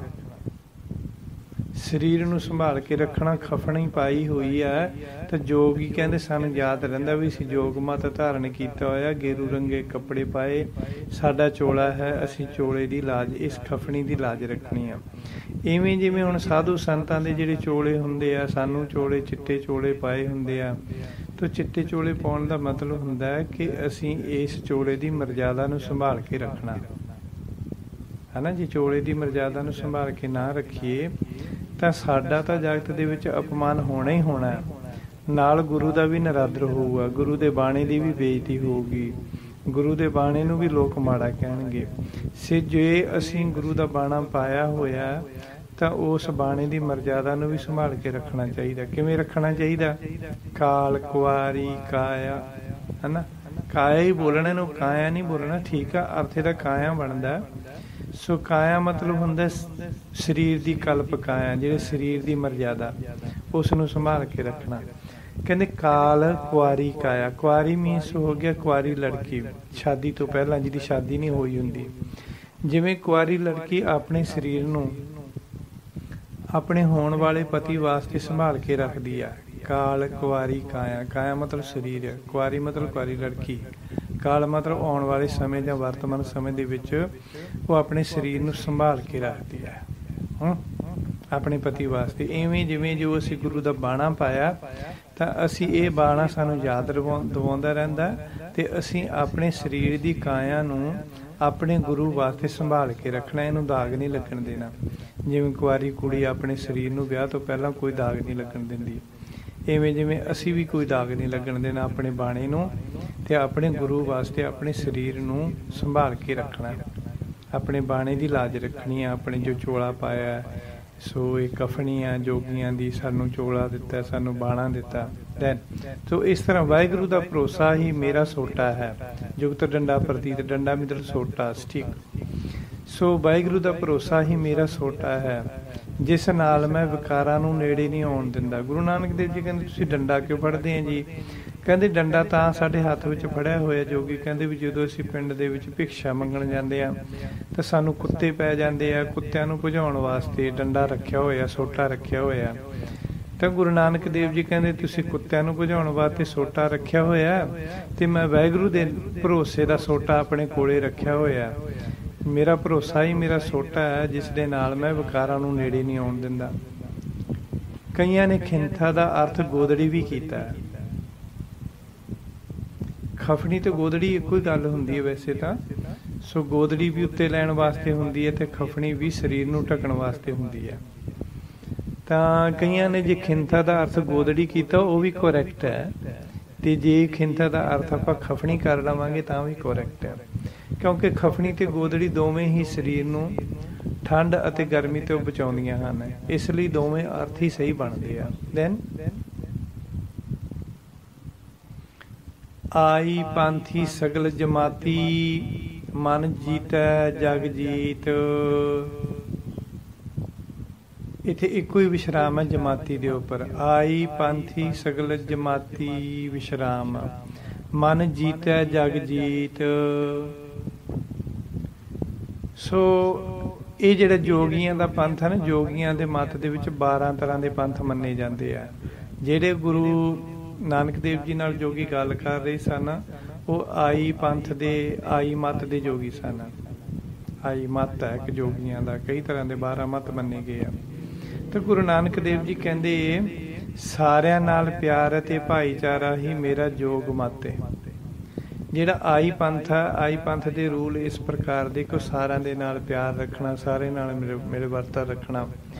ਸਰੀਰ ਨੂੰ ਸੰਭਾਲ ਕੇ ਰੱਖਣਾ ਖੱਫਣੀ ਪਾਈ ਹੋਈ ਹੈ। ਤਾਂ ਜੋਗ ਹੀ ਕਹਿੰਦੇ ਸਾਨੂੰ ਯਾਦ ਰਹਿੰਦਾ ਵੀ ਅਸੀਂ ਜੋਗ ਮਤ ਧਾਰਨ ਕੀਤਾ ਹੋਇਆ, ਗੇਰੂ ਰੰਗੇ ਕੱਪੜੇ ਪਾਏ, ਸਾਡਾ ਚੋਲਾ ਹੈ, ਅਸੀਂ ਚੋਲੇ ਦੀ ਲਾਜ, ਇਸ ਖੱਫਣੀ ਦੀ ਲਾਜ ਰੱਖਣੀ ਆ। ਇਵੇਂ ਜਿਵੇਂ ਹੁਣ ਸਾਧੂ ਸੰਤਾਂ ਦੇ ਜਿਹੜੇ ਚੋਲੇ ਹੁੰਦੇ ਆ, ਸਾਨੂੰ ਚੋਲੇ ਚਿੱਟੇ ਚੋਲੇ ਪਾਏ ਹੁੰਦੇ ਆ। ਤਾਂ ਚਿੱਟੇ ਚੋਲੇ ਪਾਉਣ ਦਾ ਮਤਲਬ ਹੁੰਦਾ ਹੈ ਕਿ ਅਸੀਂ ਇਸ ਚੋਲੇ ਦੀ ਮਰਜ਼ਾਦਾ ਨੂੰ ਸੰਭਾਲ ਕੇ ਰੱਖਣਾ, ਹੈ ਨਾ। ਜੇ ਚੋਲੇ ਦੀ ਮਰਜ਼ਾਦਾ ਨੂੰ ਸੰਭਾਲ ਕੇ ਨਾ ਰੱਖੀਏ ਤਾਂ ਸਾਡਾ ਤਾਂ ਜਗਤ ਦੇ ਵਿੱਚ ਅਪਮਾਨ ਹੋਣਾ ਹੀ ਹੋਣਾ, ਨਾਲ ਗੁਰੂ ਦਾ ਵੀ ਨਰਾਦਰ ਹੋਊਗਾ, ਗੁਰੂ ਦੇ ਬਾਣੇ ਦੀ ਵੀ ਬੇਇੱਜ਼ਤੀ ਹੋਊਗੀ, ਗੁਰੂ ਦੇ ਬਾਣੇ ਨੂੰ ਵੀ ਲੋਕ ਮਾੜਾ ਕਹਿਣਗੇ। ਜੇ ਅਸੀਂ ਗੁਰੂ ਦਾ ਬਾਣਾ ਪਾਇਆ ਹੋਇਆ ਤਾਂ ਉਸ ਬਾਣੇ ਦੀ ਮਰਜ਼ਾਦਾ ਨੂੰ ਵੀ ਸੰਭਾਲ ਕੇ ਰੱਖਣਾ ਚਾਹੀਦਾ। ਕਿਵੇਂ ਰੱਖਣਾ ਚਾਹੀਦਾ? ਕਾਲ, ਕੁਆਰੀ, ਕਾਇਆ, ਹੈ ਨਾ। ਕਾਇਆ ਹੀ ਬੋਲਣਾ, ਇਹਨੂੰ ਕਾਇਆ ਨਹੀਂ ਬੋਲਣਾ, ਠੀਕ ਆ। ਅਰਥ ਇਹਦਾ ਕਾਇਆ ਬਣਦਾ। ਸੋ ਕਾਇਆ ਮਤਲਬ ਹੁੰਦਾ ਸਰੀਰ ਦੀ ਕਲਪ ਕਾਇਆ, ਜਿਹੜੇ ਸਰੀਰ ਦੀ ਮਰਜ਼ਾਦਾ, ਉਸ ਨੂੰ ਸੰਭਾਲ ਕੇ ਰੱਖਣਾ। ਕਹਿੰਦੇ ਕਾਲ, ਕੁਆਰੀ, ਕਾਇਆ। ਕੁਆਰੀ ਮੀਨਸ ਹੋ ਗਿਆ ਕੁਆਰੀ ਲੜਕੀ, ਸ਼ਾਦੀ ਤੋਂ ਪਹਿਲਾਂ ਜਿਹਦੀ ਸ਼ਾਦੀ ਨਹੀਂ ਹੋਈ ਹੁੰਦੀ। ਜਿਵੇਂ ਕੁਆਰੀ ਲੜਕੀ ਆਪਣੇ ਸਰੀਰ ਨੂੰ ਆਪਣੇ ਹੋਣ ਵਾਲੇ ਪਤੀ ਵਾਸਤੇ ਸੰਭਾਲ ਕੇ ਰੱਖਦੀ ਆ। ਕਾਲ, ਕੁਆਰੀ, ਕਾਇਆ। ਕਾਇਆ ਮਤਲਬ ਸਰੀਰ ਹੈ, ਕੁਆਰੀ ਮਤਲਬ ਕੁਆਰੀ ਲੜਕੀ, ਕਾਲ ਮਤਲਬ ਆਉਣ ਵਾਲੇ ਸਮੇਂ ਜਾਂ ਵਰਤਮਾਨ ਸਮੇਂ ਦੇ ਵਿੱਚ ਉਹ ਆਪਣੇ ਸਰੀਰ ਨੂੰ ਸੰਭਾਲ ਕੇ ਰੱਖਦੀ ਹੈ ਆਪਣੇ ਪਤੀ ਵਾਸਤੇ। ਇਵੇਂ ਜਿਵੇਂ ਜੋ ਅਸੀਂ ਗੁਰੂ ਦਾ ਬਾਣਾ ਪਾਇਆ ਤਾਂ ਅਸੀਂ ਇਹ ਬਾਣਾ ਸਾਨੂੰ ਯਾਦ ਦਿਵਾਉਂਦਾ ਰਹਿੰਦਾ ਅਤੇ ਅਸੀਂ ਆਪਣੇ ਸਰੀਰ ਦੀ ਕਾਇਆ ਨੂੰ ਆਪਣੇ ਗੁਰੂ ਵਾਸਤੇ ਸੰਭਾਲ ਕੇ ਰੱਖਣਾ, ਇਹਨੂੰ ਦਾਗ ਨਹੀਂ ਲੱਗਣ ਦੇਣਾ। ਜਿਵੇਂ ਕੁਆਰੀ ਕੁੜੀ ਆਪਣੇ ਸਰੀਰ ਨੂੰ ਵਿਆਹ ਤੋਂ ਪਹਿਲਾਂ ਕੋਈ ਦਾਗ ਨਹੀਂ ਲੱਗਣ ਦਿੰਦੀ, ਇਵੇਂ ਜਿਵੇਂ ਅਸੀਂ ਵੀ ਕੋਈ ਦਾਗ ਨਹੀਂ ਲੱਗਣ ਦੇਣਾ ਆਪਣੇ ਬਾਣੇ ਨੂੰ, ਅਤੇ ਆਪਣੇ ਗੁਰੂ ਵਾਸਤੇ ਆਪਣੇ ਸਰੀਰ ਨੂੰ ਸੰਭਾਲ ਕੇ ਰੱਖਣਾ, ਆਪਣੇ ਬਾਣੇ ਦੀ ਲਾਜ ਰੱਖਣੀ ਆ। ਆਪਣੇ ਜੋ ਚੋਲਾ ਪਾਇਆ, ਸੋ ਇਹ ਕਫਣੀ ਆ ਜੋਗੀਆਂ ਦੀ, ਸਾਨੂੰ ਚੋਲਾ ਦਿੱਤਾ, ਸਾਨੂੰ ਬਾਣਾ ਦਿੱਤਾ। ਸੋ ਇਸ ਤਰ੍ਹਾਂ ਵਾਹਿਗੁਰੂ ਦਾ ਭਰੋਸਾ ਹੀ ਮੇਰਾ ਸੋਟਾ ਹੈ। ਜੁਗਤ ਡੰਡਾ ਪ੍ਰਤੀਤ, ਡੰਡਾ ਮਤਲਬ ਸੋਟਾ, ਸਟਿਕ। ਸੋ ਵਾਹਿਗੁਰੂ ਦਾ ਭਰੋਸਾ ਹੀ ਮੇਰਾ ਸੋਟਾ ਹੈ, ਜਿਸ ਨਾਲ ਮੈਂ ਵਿਕਾਰਾਂ ਨੂੰ ਨੇੜੇ ਨਹੀਂ ਆਉਣ ਦਿੰਦਾ। ਗੁਰੂ ਨਾਨਕ ਦੇਵ ਜੀ ਕਹਿੰਦੇ ਤੁਸੀਂ ਡੰਡਾ ਕਿਉਂ ਫੜਦੇ ਆ ਜੀ? ਕਹਿੰਦੇ ਡੰਡਾ ਤਾਂ ਸਾਡੇ ਹੱਥ ਵਿੱਚ ਫੜਿਆ ਹੋਇਆ ਜੋਗੀ ਕਹਿੰਦੇ ਵੀ ਜਦੋਂ ਅਸੀਂ ਪਿੰਡ ਦੇ ਵਿੱਚ ਭਿਕਸ਼ਾ ਮੰਗਣ ਜਾਂਦੇ ਆ ਤਾਂ ਸਾਨੂੰ ਕੁੱਤੇ ਪੈ ਜਾਂਦੇ ਆ, ਕੁੱਤਿਆਂ ਨੂੰ ਭਜਾਉਣ ਵਾਸਤੇ ਡੰਡਾ ਰੱਖਿਆ ਹੋਇਆ, ਸੋਟਾ ਰੱਖਿਆ ਹੋਇਆ। ਤਾਂ ਗੁਰੂ ਨਾਨਕ ਦੇਵ ਜੀ ਕਹਿੰਦੇ ਤੁਸੀਂ ਕੁੱਤਿਆਂ ਨੂੰ ਭਜਾਉਣ ਵਾਸਤੇ ਸੋਟਾ ਰੱਖਿਆ ਹੋਇਆ, ਅਤੇ ਮੈਂ ਵਾਹਿਗੁਰੂ ਦੇ ਭਰੋਸੇ ਦਾ ਸੋਟਾ ਆਪਣੇ ਕੋਲੇ ਰੱਖਿਆ ਹੋਇਆ। ਮੇਰਾ ਭਰੋਸਾ ਹੀ ਮੇਰਾ ਸੋਟਾ ਹੈ, ਜਿਸ ਦੇ ਨਾਲ ਮੈਂ ਵਿਕਾਰਾਂ ਨੂੰ ਨੇੜੇ ਨਹੀਂ ਆਉਣ ਦਿੰਦਾ। ਕਈਆਂ ਨੇ ਖਿੰਥਾ ਦਾ ਅਰਥ ਗੋਦੜੀ ਵੀ ਕੀਤਾ ਹੈ। ਖਫਣੀ ਤੇ ਗੋਦੜੀ ਇੱਕੋ ਹੀ ਗੱਲ ਹੁੰਦੀ ਹੈ ਵੈਸੇ ਤਾਂ। ਸੋ ਗੋਦੜੀ ਵੀ ਉੱਤੇ ਲੈਣ ਵਾਸਤੇ ਹੁੰਦੀ ਹੈ ਤੇ ਖਫਣੀ ਵੀ ਸਰੀਰ ਨੂੰ ਢੱਕਣ ਵਾਸਤੇ ਹੁੰਦੀ ਹੈ। ਤਾਂ ਕਈਆਂ ਨੇ ਜੇ ਖਿੰਥਾ ਦਾ ਅਰਥ ਗੋਦੜੀ ਕੀਤਾ ਉਹ ਵੀ ਕਰੈਕਟ ਹੈ, ਤੇ ਜੇ ਖਿੰਥਾ ਦਾ ਅਰਥ ਆਪਾਂ ਖਫਣੀ ਕਰ ਲਵਾਂਗੇ ਤਾਂ ਵੀ ਕਰੈਕਟ ਹੈ, ਕਿਉਂਕਿ ਖਫਣੀ ਤੇ ਗੋਦੜੀ ਦੋਵੇਂ ਹੀ ਸਰੀਰ ਨੂੰ ਠੰਡ ਅਤੇ ਗਰਮੀ ਤੋਂ ਬਚਾਉਂਦੀਆਂ ਹਨ, ਇਸ ਲਈ ਦੋਵੇਂ ਅਰਥ ਹੀ ਸਹੀ ਬਣਦੇ ਆ। ਦੈਨ ਆਈ ਪਾਂਥੀ ਸਗਲ ਜਮਾਤੀ, ਮਨ ਜੀਤੈ ਜਗ ਜੀਤ। ਇੱਥੇ ਇੱਕੋ ਹੀ ਵਿਸ਼ਰਾਮ ਹੈ ਜਮਾਤੀ ਦੇ ਉੱਪਰ। ਆਈ ਪਾਂਥੀ ਸਗਲ ਜਮਾਤੀ ਵਿਸ਼ਰਾਮ, ਮਨ ਜੀਤੈ ਜਗ ਜੀਤ। ਸੋ ਇਹ ਜਿਹੜਾ ਜੋਗੀਆਂ ਦਾ ਪੰਥ ਹੈ ਨਾ, ਜੋਗੀਆਂ ਦੇ ਮੱਤ ਦੇ ਵਿੱਚ 12 ਤਰ੍ਹਾਂ ਦੇ ਪੰਥ ਮੰਨੇ ਜਾਂਦੇ ਆ। ਜਿਹੜੇ ਗੁਰੂ ਨਾਨਕ ਦੇਵ ਜੀ ਨਾਲ ਜੋਗੀ ਗੱਲ ਕਰ ਰਹੇ ਸਨ ਉਹ ਆਈ ਪੰਥ ਦੇ, ਆਈ ਮੱਤ ਦੇ ਜੋਗੀ ਸਨ। ਆਈ ਮੱਤ ਹੈ ਇੱਕ ਜੋਗੀਆਂ ਦਾ, ਕਈ ਤਰ੍ਹਾਂ ਦੇ 12 ਮੱਤ ਮੰਨੇ ਗਏ ਆ। ਤੇ ਗੁਰੂ ਨਾਨਕ ਦੇਵ ਜੀ ਕਹਿੰਦੇ ਸਾਰਿਆਂ ਨਾਲ ਪਿਆਰ ਅਤੇ ਭਾਈਚਾਰਾ ਹੀ ਮੇਰਾ ਜੋਗ ਮੱਤ ਹੈ। ਜਿਹੜਾ ਆਈ ਪੰਥ ਹੈ, ਆਈ ਪੰਥ ਦੇ ਰੂਲ ਇਸ ਪ੍ਰਕਾਰ ਦੇ ਕਿ ਸਾਰਿਆਂ ਦੇ ਨਾਲ ਪਿਆਰ ਰੱਖਣਾ, ਸਾਰੇ ਨਾਲ ਮਿਲ ਵਰਤਨ ਰੱਖਣਾ,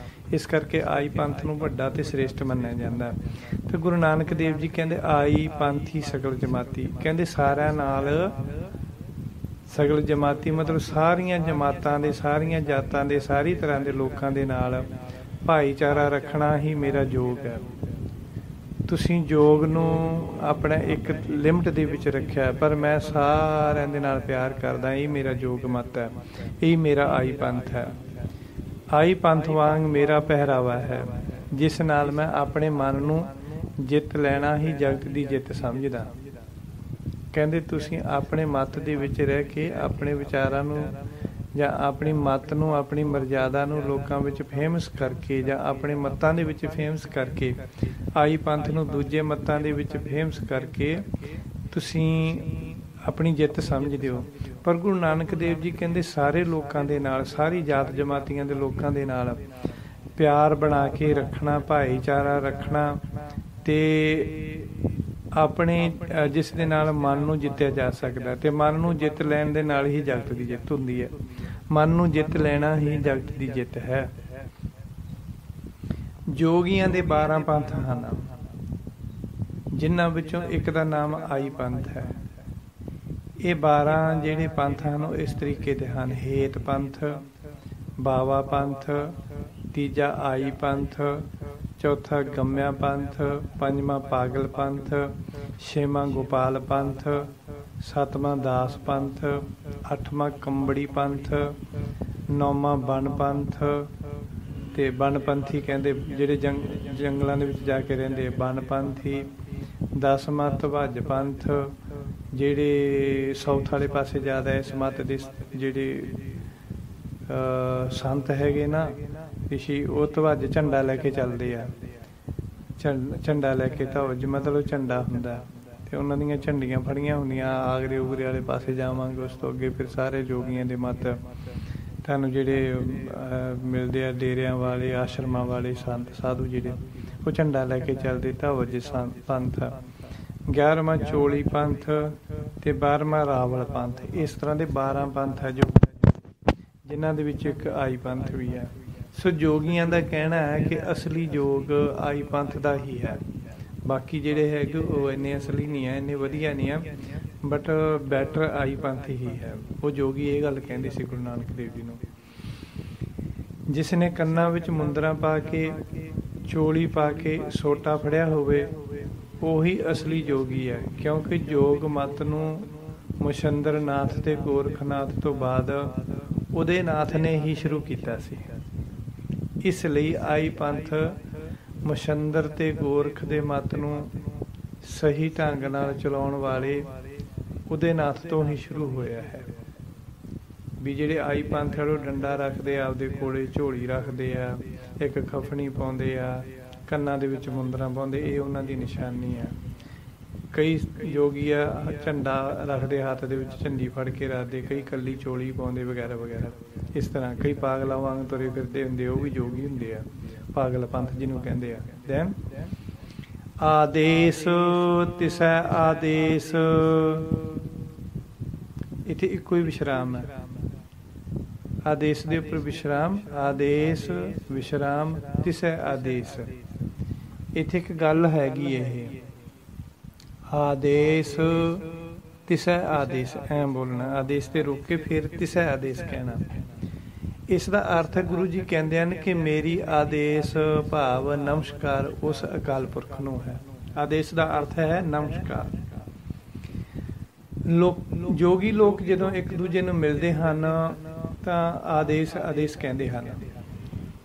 ਇਸ ਕਰਕੇ ਆਈ ਪੰਥ ਨੂੰ ਵੱਡਾ ਤੇ ਸ੍ਰੇਸ਼ਟ ਮੰਨਿਆ ਜਾਂਦਾ। ਤੇ ਗੁਰੂ ਨਾਨਕ ਦੇਵ ਜੀ ਕਹਿੰਦੇ ਆਈ ਪੰਥੀ ਸਗਲ ਜਮਾਤੀ, ਕਹਿੰਦੇ ਸਾਰਿਆਂ ਨਾਲ, ਸਗਲ ਜਮਾਤੀ ਮਤਲਬ ਸਾਰੀਆਂ ਜਮਾਤਾਂ ਦੇ, ਸਾਰੀਆਂ ਜਾਤਾਂ ਦੇ, ਸਾਰੀ ਤਰ੍ਹਾਂ ਦੇ ਲੋਕਾਂ ਦੇ ਨਾਲ ਭਾਈਚਾਰਾ ਰੱਖਣਾ ਹੀ ਮੇਰਾ ਯੋਗ ਹੈ। ਤੁਸੀਂ ਯੋਗ ਨੂੰ ਆਪਣਾ ਇੱਕ ਲਿਮਟ ਦੇ ਵਿੱਚ ਰੱਖਿਆ, ਪਰ ਮੈਂ ਸਾਰਿਆਂ ਦੇ ਨਾਲ ਪਿਆਰ ਕਰਦਾ, ਇਹ ਮੇਰਾ ਯੋਗ ਮਤ ਹੈ, ਇਹ ਮੇਰਾ ਆਈ ਪੰਥ ਹੈ। ਆਈ ਪੰਥ ਵਾਂਗ ਮੇਰਾ ਪਹਿਰਾਵਾ ਹੈ, ਜਿਸ ਨਾਲ ਮੈਂ ਆਪਣੇ ਮਨ ਨੂੰ ਜਿੱਤ ਲੈਣਾ ਹੀ ਜਗਤ ਦੀ ਜਿੱਤ ਸਮਝਦਾ। ਕਹਿੰਦੇ ਤੁਸੀਂ ਆਪਣੇ ਮੱਤ ਦੇ ਵਿੱਚ ਰਹਿ ਕੇ ਆਪਣੇ ਵਿਚਾਰਾਂ ਨੂੰ ਜਾਂ ਆਪਣੀ ਮੱਤ ਨੂੰ, ਆਪਣੀ ਮਰਜ਼ਾਦਾ ਨੂੰ ਲੋਕਾਂ ਵਿੱਚ ਫੇਮਸ ਕਰਕੇ ਜਾਂ ਆਪਣੇ ਮੱਤਾਂ ਦੇ ਵਿੱਚ ਫੇਮਸ ਕਰਕੇ, ਆਈ ਪੰਥ ਨੂੰ ਦੂਜੇ ਮੱਤਾਂ ਦੇ ਵਿੱਚ ਫੇਮਸ ਕਰਕੇ ਤੁਸੀਂ ਆਪਣੀ ਜਿੱਤ ਸਮਝਦੇ ਹੋ। ਪਰ ਗੁਰੂ ਨਾਨਕ ਦੇਵ ਜੀ ਕਹਿੰਦੇ ਸਾਰੇ ਲੋਕਾਂ ਦੇ ਨਾਲ, ਸਾਰੀ ਜਾਤ ਜਮਾਤੀਆਂ ਦੇ ਲੋਕਾਂ ਦੇ ਨਾਲ ਪਿਆਰ ਬਣਾ ਕੇ ਰੱਖਣਾ, ਭਾਈਚਾਰਾ ਰੱਖਣਾ, ਤੇ ਆਪਣੇ ਜਿਸ ਦੇ ਨਾਲ ਮਨ ਨੂੰ ਜਿੱਤਿਆ ਜਾ ਸਕਦਾ। ਤੇ ਮਨ ਨੂੰ ਜਿੱਤ ਲੈਣ ਦੇ ਨਾਲ ਹੀ ਜਗਤ ਦੀ ਜਿੱਤ ਹੁੰਦੀ ਹੈ। ਮਨ ਨੂੰ ਜਿੱਤ ਲੈਣਾ ਹੀ ਜਗਤ ਦੀ ਜਿੱਤ ਹੈ। ਜੋਗੀਆਂ ਦੇ 12 ਪੰਥ ਹਨ, ਜਿਨ੍ਹਾਂ ਵਿੱਚੋਂ ਇੱਕ ਦਾ ਨਾਮ ਆਈ ਪੰਥ ਹੈ। ਇਹ 12 ਜਿਹੜੇ ਪੰਥ ਹਨ ਉਹ ਇਸ ਤਰੀਕੇ ਦੇ ਹਨ: ਹੇਤ ਪੰਥ, ਬਾਵਾ ਪੰਥ, ਤੀਜਾ ਆਈ ਪੰਥ, ਚੌਥਾ ਗੰਮਿਆ ਪੰਥ, ਪੰਜਵਾਂ ਪਾਗਲ ਪੰਥ, ਛੇਵਾਂ ਗੋਪਾਲ ਪੰਥ, ਸੱਤਵਾਂ ਦਾਸ ਪੰਥ, ਅੱਠਵਾਂ ਕੰਬੜੀ ਪੰਥ, ਨੌਵਾਂ ਬਨ ਪੰਥ। ਤੇ ਬਨ ਪੰਥੀ ਕਹਿੰਦੇ ਜਿਹੜੇ ਜੰਗਲਾਂ ਦੇ ਵਿੱਚ ਜਾ ਕੇ ਰਹਿੰਦੇ, ਬਨ ਪੰਥੀ। 10ਵਾਂ ਧਵੱਜ ਪੰਥ, ਜਿਹੜੇ ਸਾਊਥ ਵਾਲੇ ਪਾਸੇ ਜ਼ਿਆਦਾ ਇਸ ਮੱਤ ਦੇ ਜਿਹੜੇ ਸੰਤ ਹੈਗੇ ਨਾ ਰਿਸ਼ੀ, ਉਹ ਧਵੱਜ ਝੰਡਾ ਲੈ ਕੇ ਚੱਲਦੇ ਆ। ਝੰਡਾ ਲੈ ਕੇ ਧਵੱਜ ਮਤਲਬ ਝੰਡਾ ਹੁੰਦਾ, ਤੇ ਉਹਨਾਂ ਦੀਆਂ ਝੰਡੀਆਂ ਫੜੀਆਂ ਹੁੰਦੀਆਂ। ਆਗਰੇ ਉਗਰੇ ਵਾਲੇ ਪਾਸੇ ਜਾਵਾਂਗੇ ਉਸ ਤੋਂ ਅੱਗੇ ਫਿਰ ਸਾਰੇ ਜੋਗੀਆਂ ਦੇ ਮੱਤ ਤੁਹਾਨੂੰ ਜਿਹੜੇ ਮਿਲਦੇ ਆ, ਡੇਰਿਆਂ ਵਾਲੇ, ਆਸ਼ਰਮਾਂ ਵਾਲੇ ਸੰਤ ਸਾਧੂ ਜਿਹੜੇ, ਉਹ ਝੰਡਾ ਲੈ ਕੇ ਚੱਲਦੇ ਧਵੱਜ ਪੰਥ। 11ਵਾਂ ਚੋਲੀ ਪੰਥ ਤੇ 12ਵਾਂ ਰਾਵਲ ਪੰਥ। ਇਸ ਤਰ੍ਹਾਂ ਦੇ 12 ਪੰਥ ਹੈ ਜੋ, ਜਿਨ੍ਹਾਂ ਦੇ ਵਿੱਚ ਇੱਕ ਆਈ ਪੰਥ ਵੀ ਹੈ। ਸੋ ਜੋਗੀਆਂ ਦਾ ਕਹਿਣਾ ਹੈ ਕਿ ਅਸਲੀ ਯੋਗ ਆਈ ਪੰਥ ਦਾ ਹੀ ਹੈ। ਬਾਕੀ ਜਿਹੜੇ ਹੈਗੇ ਉਹ ਇੰਨੇ ਅਸਲੀ ਨਹੀਂ ਹੈ, ਇੰਨੇ ਵਧੀਆ ਨਹੀਂ ਹੈ, ਬਟ ਬੈਟਰ ਆਈ ਪੰਥ ਹੀ ਹੈ। ਉਹ ਜੋਗੀ ਇਹ ਗੱਲ ਕਹਿੰਦੇ ਸੀ ਗੁਰੂ ਨਾਨਕ ਦੇਵ ਜੀ ਨੂੰ। ਜਿਸ ਨੇ ਕੰਨਾਂ ਵਿੱਚ ਮੁੰਦਰਾਂ ਪਾ ਕੇ, ਚੋਲੀ ਪਾ ਕੇ, ਸੋਟਾ ਫੜਿਆ ਹੋਵੇ, ਉਹੀ ਅਸਲੀ ਜੋਗੀ ਹੈ। ਕਿਉਂਕਿ ਜੋਗ ਮਤ ਨੂੰ ਮੁਛੰਦਰ ਨਾਥ ਤੇ ਗੋਰਖਨਾਥ ਤੋਂ ਬਾਅਦ ਉਦੇ ਨਾਥ ਨੇ ਹੀ ਸ਼ੁਰੂ ਕੀਤਾ ਸੀ। ਇਸ ਲਈ ਆਈ ਪੰਥ ਮੁਛੰਦਰ ਤੇ ਗੋਰਖ ਦੇ ਮਤ ਨੂੰ ਸਹੀ ਢੰਗ ਨਾਲ ਚਲਾਉਣ ਵਾਲੇ ਉਦੇ ਨਾਥ ਤੋਂ ਹੀ ਸ਼ੁਰੂ ਹੋਇਆ ਹੈ। ਵੀ ਜਿਹੜੇ ਆਈ ਪੰਥ ਵਾਲੇ ਡੰਡਾ ਰੱਖਦੇ ਆ, ਆਪਦੇ ਕੋਲੇ ਝੋਲੀ ਰੱਖਦੇ ਆ, ਇੱਕ ਖਫਣੀ ਪਾਉਂਦੇ ਆ, ਕੰਨਾਂ ਦੇ ਵਿੱਚ ਮੁੰਦਰਾਂ ਪਾਉਂਦੇ, ਇਹ ਉਹਨਾਂ ਦੀ ਨਿਸ਼ਾਨੀ ਹੈ। ਕਈ ਯੋਗੀ ਆ ਝੰਡਾ ਰੱਖਦੇ ਹੱਥ ਦੇ ਵਿੱਚ, ਝੰਡੀ ਫੜ ਕੇ ਰੱਖਦੇ, ਕਈ ਕੱਲੀ ਚੋਲੀ ਪਾਉਂਦੇ ਵਗੈਰਾ ਵਗੈਰਾ। ਇਸ ਤਰ੍ਹਾਂ ਕਈ ਪਾਗਲਾਂ ਵਾਂਗ ਤੁਰੇ ਫਿਰਦੇ ਹੁੰਦੇ, ਉਹ ਵੀ ਯੋਗੀ ਹੁੰਦੇ ਆ, ਪਾਗਲ ਪੰਥ ਜਿਹਨੂੰ ਕਹਿੰਦੇ ਆ। ਦੈਨ ਆਦੇਸ਼ ਤਿਸੈ ਆਦੇਸ਼, ਇੱਥੇ ਇੱਕੋ ਹੀ ਵਿਸ਼ਰਾਮ ਹੈ। ਆਦੇਸ਼ ਦੇ ਉੱਪਰ ਵਿਸ਼ਰਾਮ, ਆਦੇਸ਼ ਵਿਸ਼ਰਾਮ ਤਿਸੈ ਆਦੇਸ਼। ਇੱਥੇ ਇੱਕ ਗੱਲ ਹੈਗੀ, ਇਹ ਆਦੇਸ਼ ਤਿਸੈ ਆਦੇਸ਼ ਐਂ ਬੋਲਣਾ, ਆਦੇਸ਼ ਤੇ ਰੋਕ ਕੇ ਫਿਰ ਤਿਸੈ ਆਦੇਸ਼ ਕਹਿਣਾ। ਇਸ ਦਾ ਅਰਥ ਗੁਰੂ ਜੀ ਕਹਿੰਦੇ ਹਨ ਕਿ ਮੇਰੀ ਆਦੇਸ਼ ਭਾਵ ਨਮਸਕਾਰ ਉਸ ਅਕਾਲ ਪੁਰਖ ਨੂੰ ਹੈ। ਆਦੇਸ਼ ਦਾ ਅਰਥ ਹੈ ਨਮਸਕਾਰ। ਜੋਗੀ ਲੋਕ ਜਦੋਂ ਇੱਕ ਦੂਜੇ ਨੂੰ ਮਿਲਦੇ ਹਨ ਤਾਂ ਆਦੇਸ਼ ਆਦੇਸ਼ ਕਹਿੰਦੇ ਹਨ।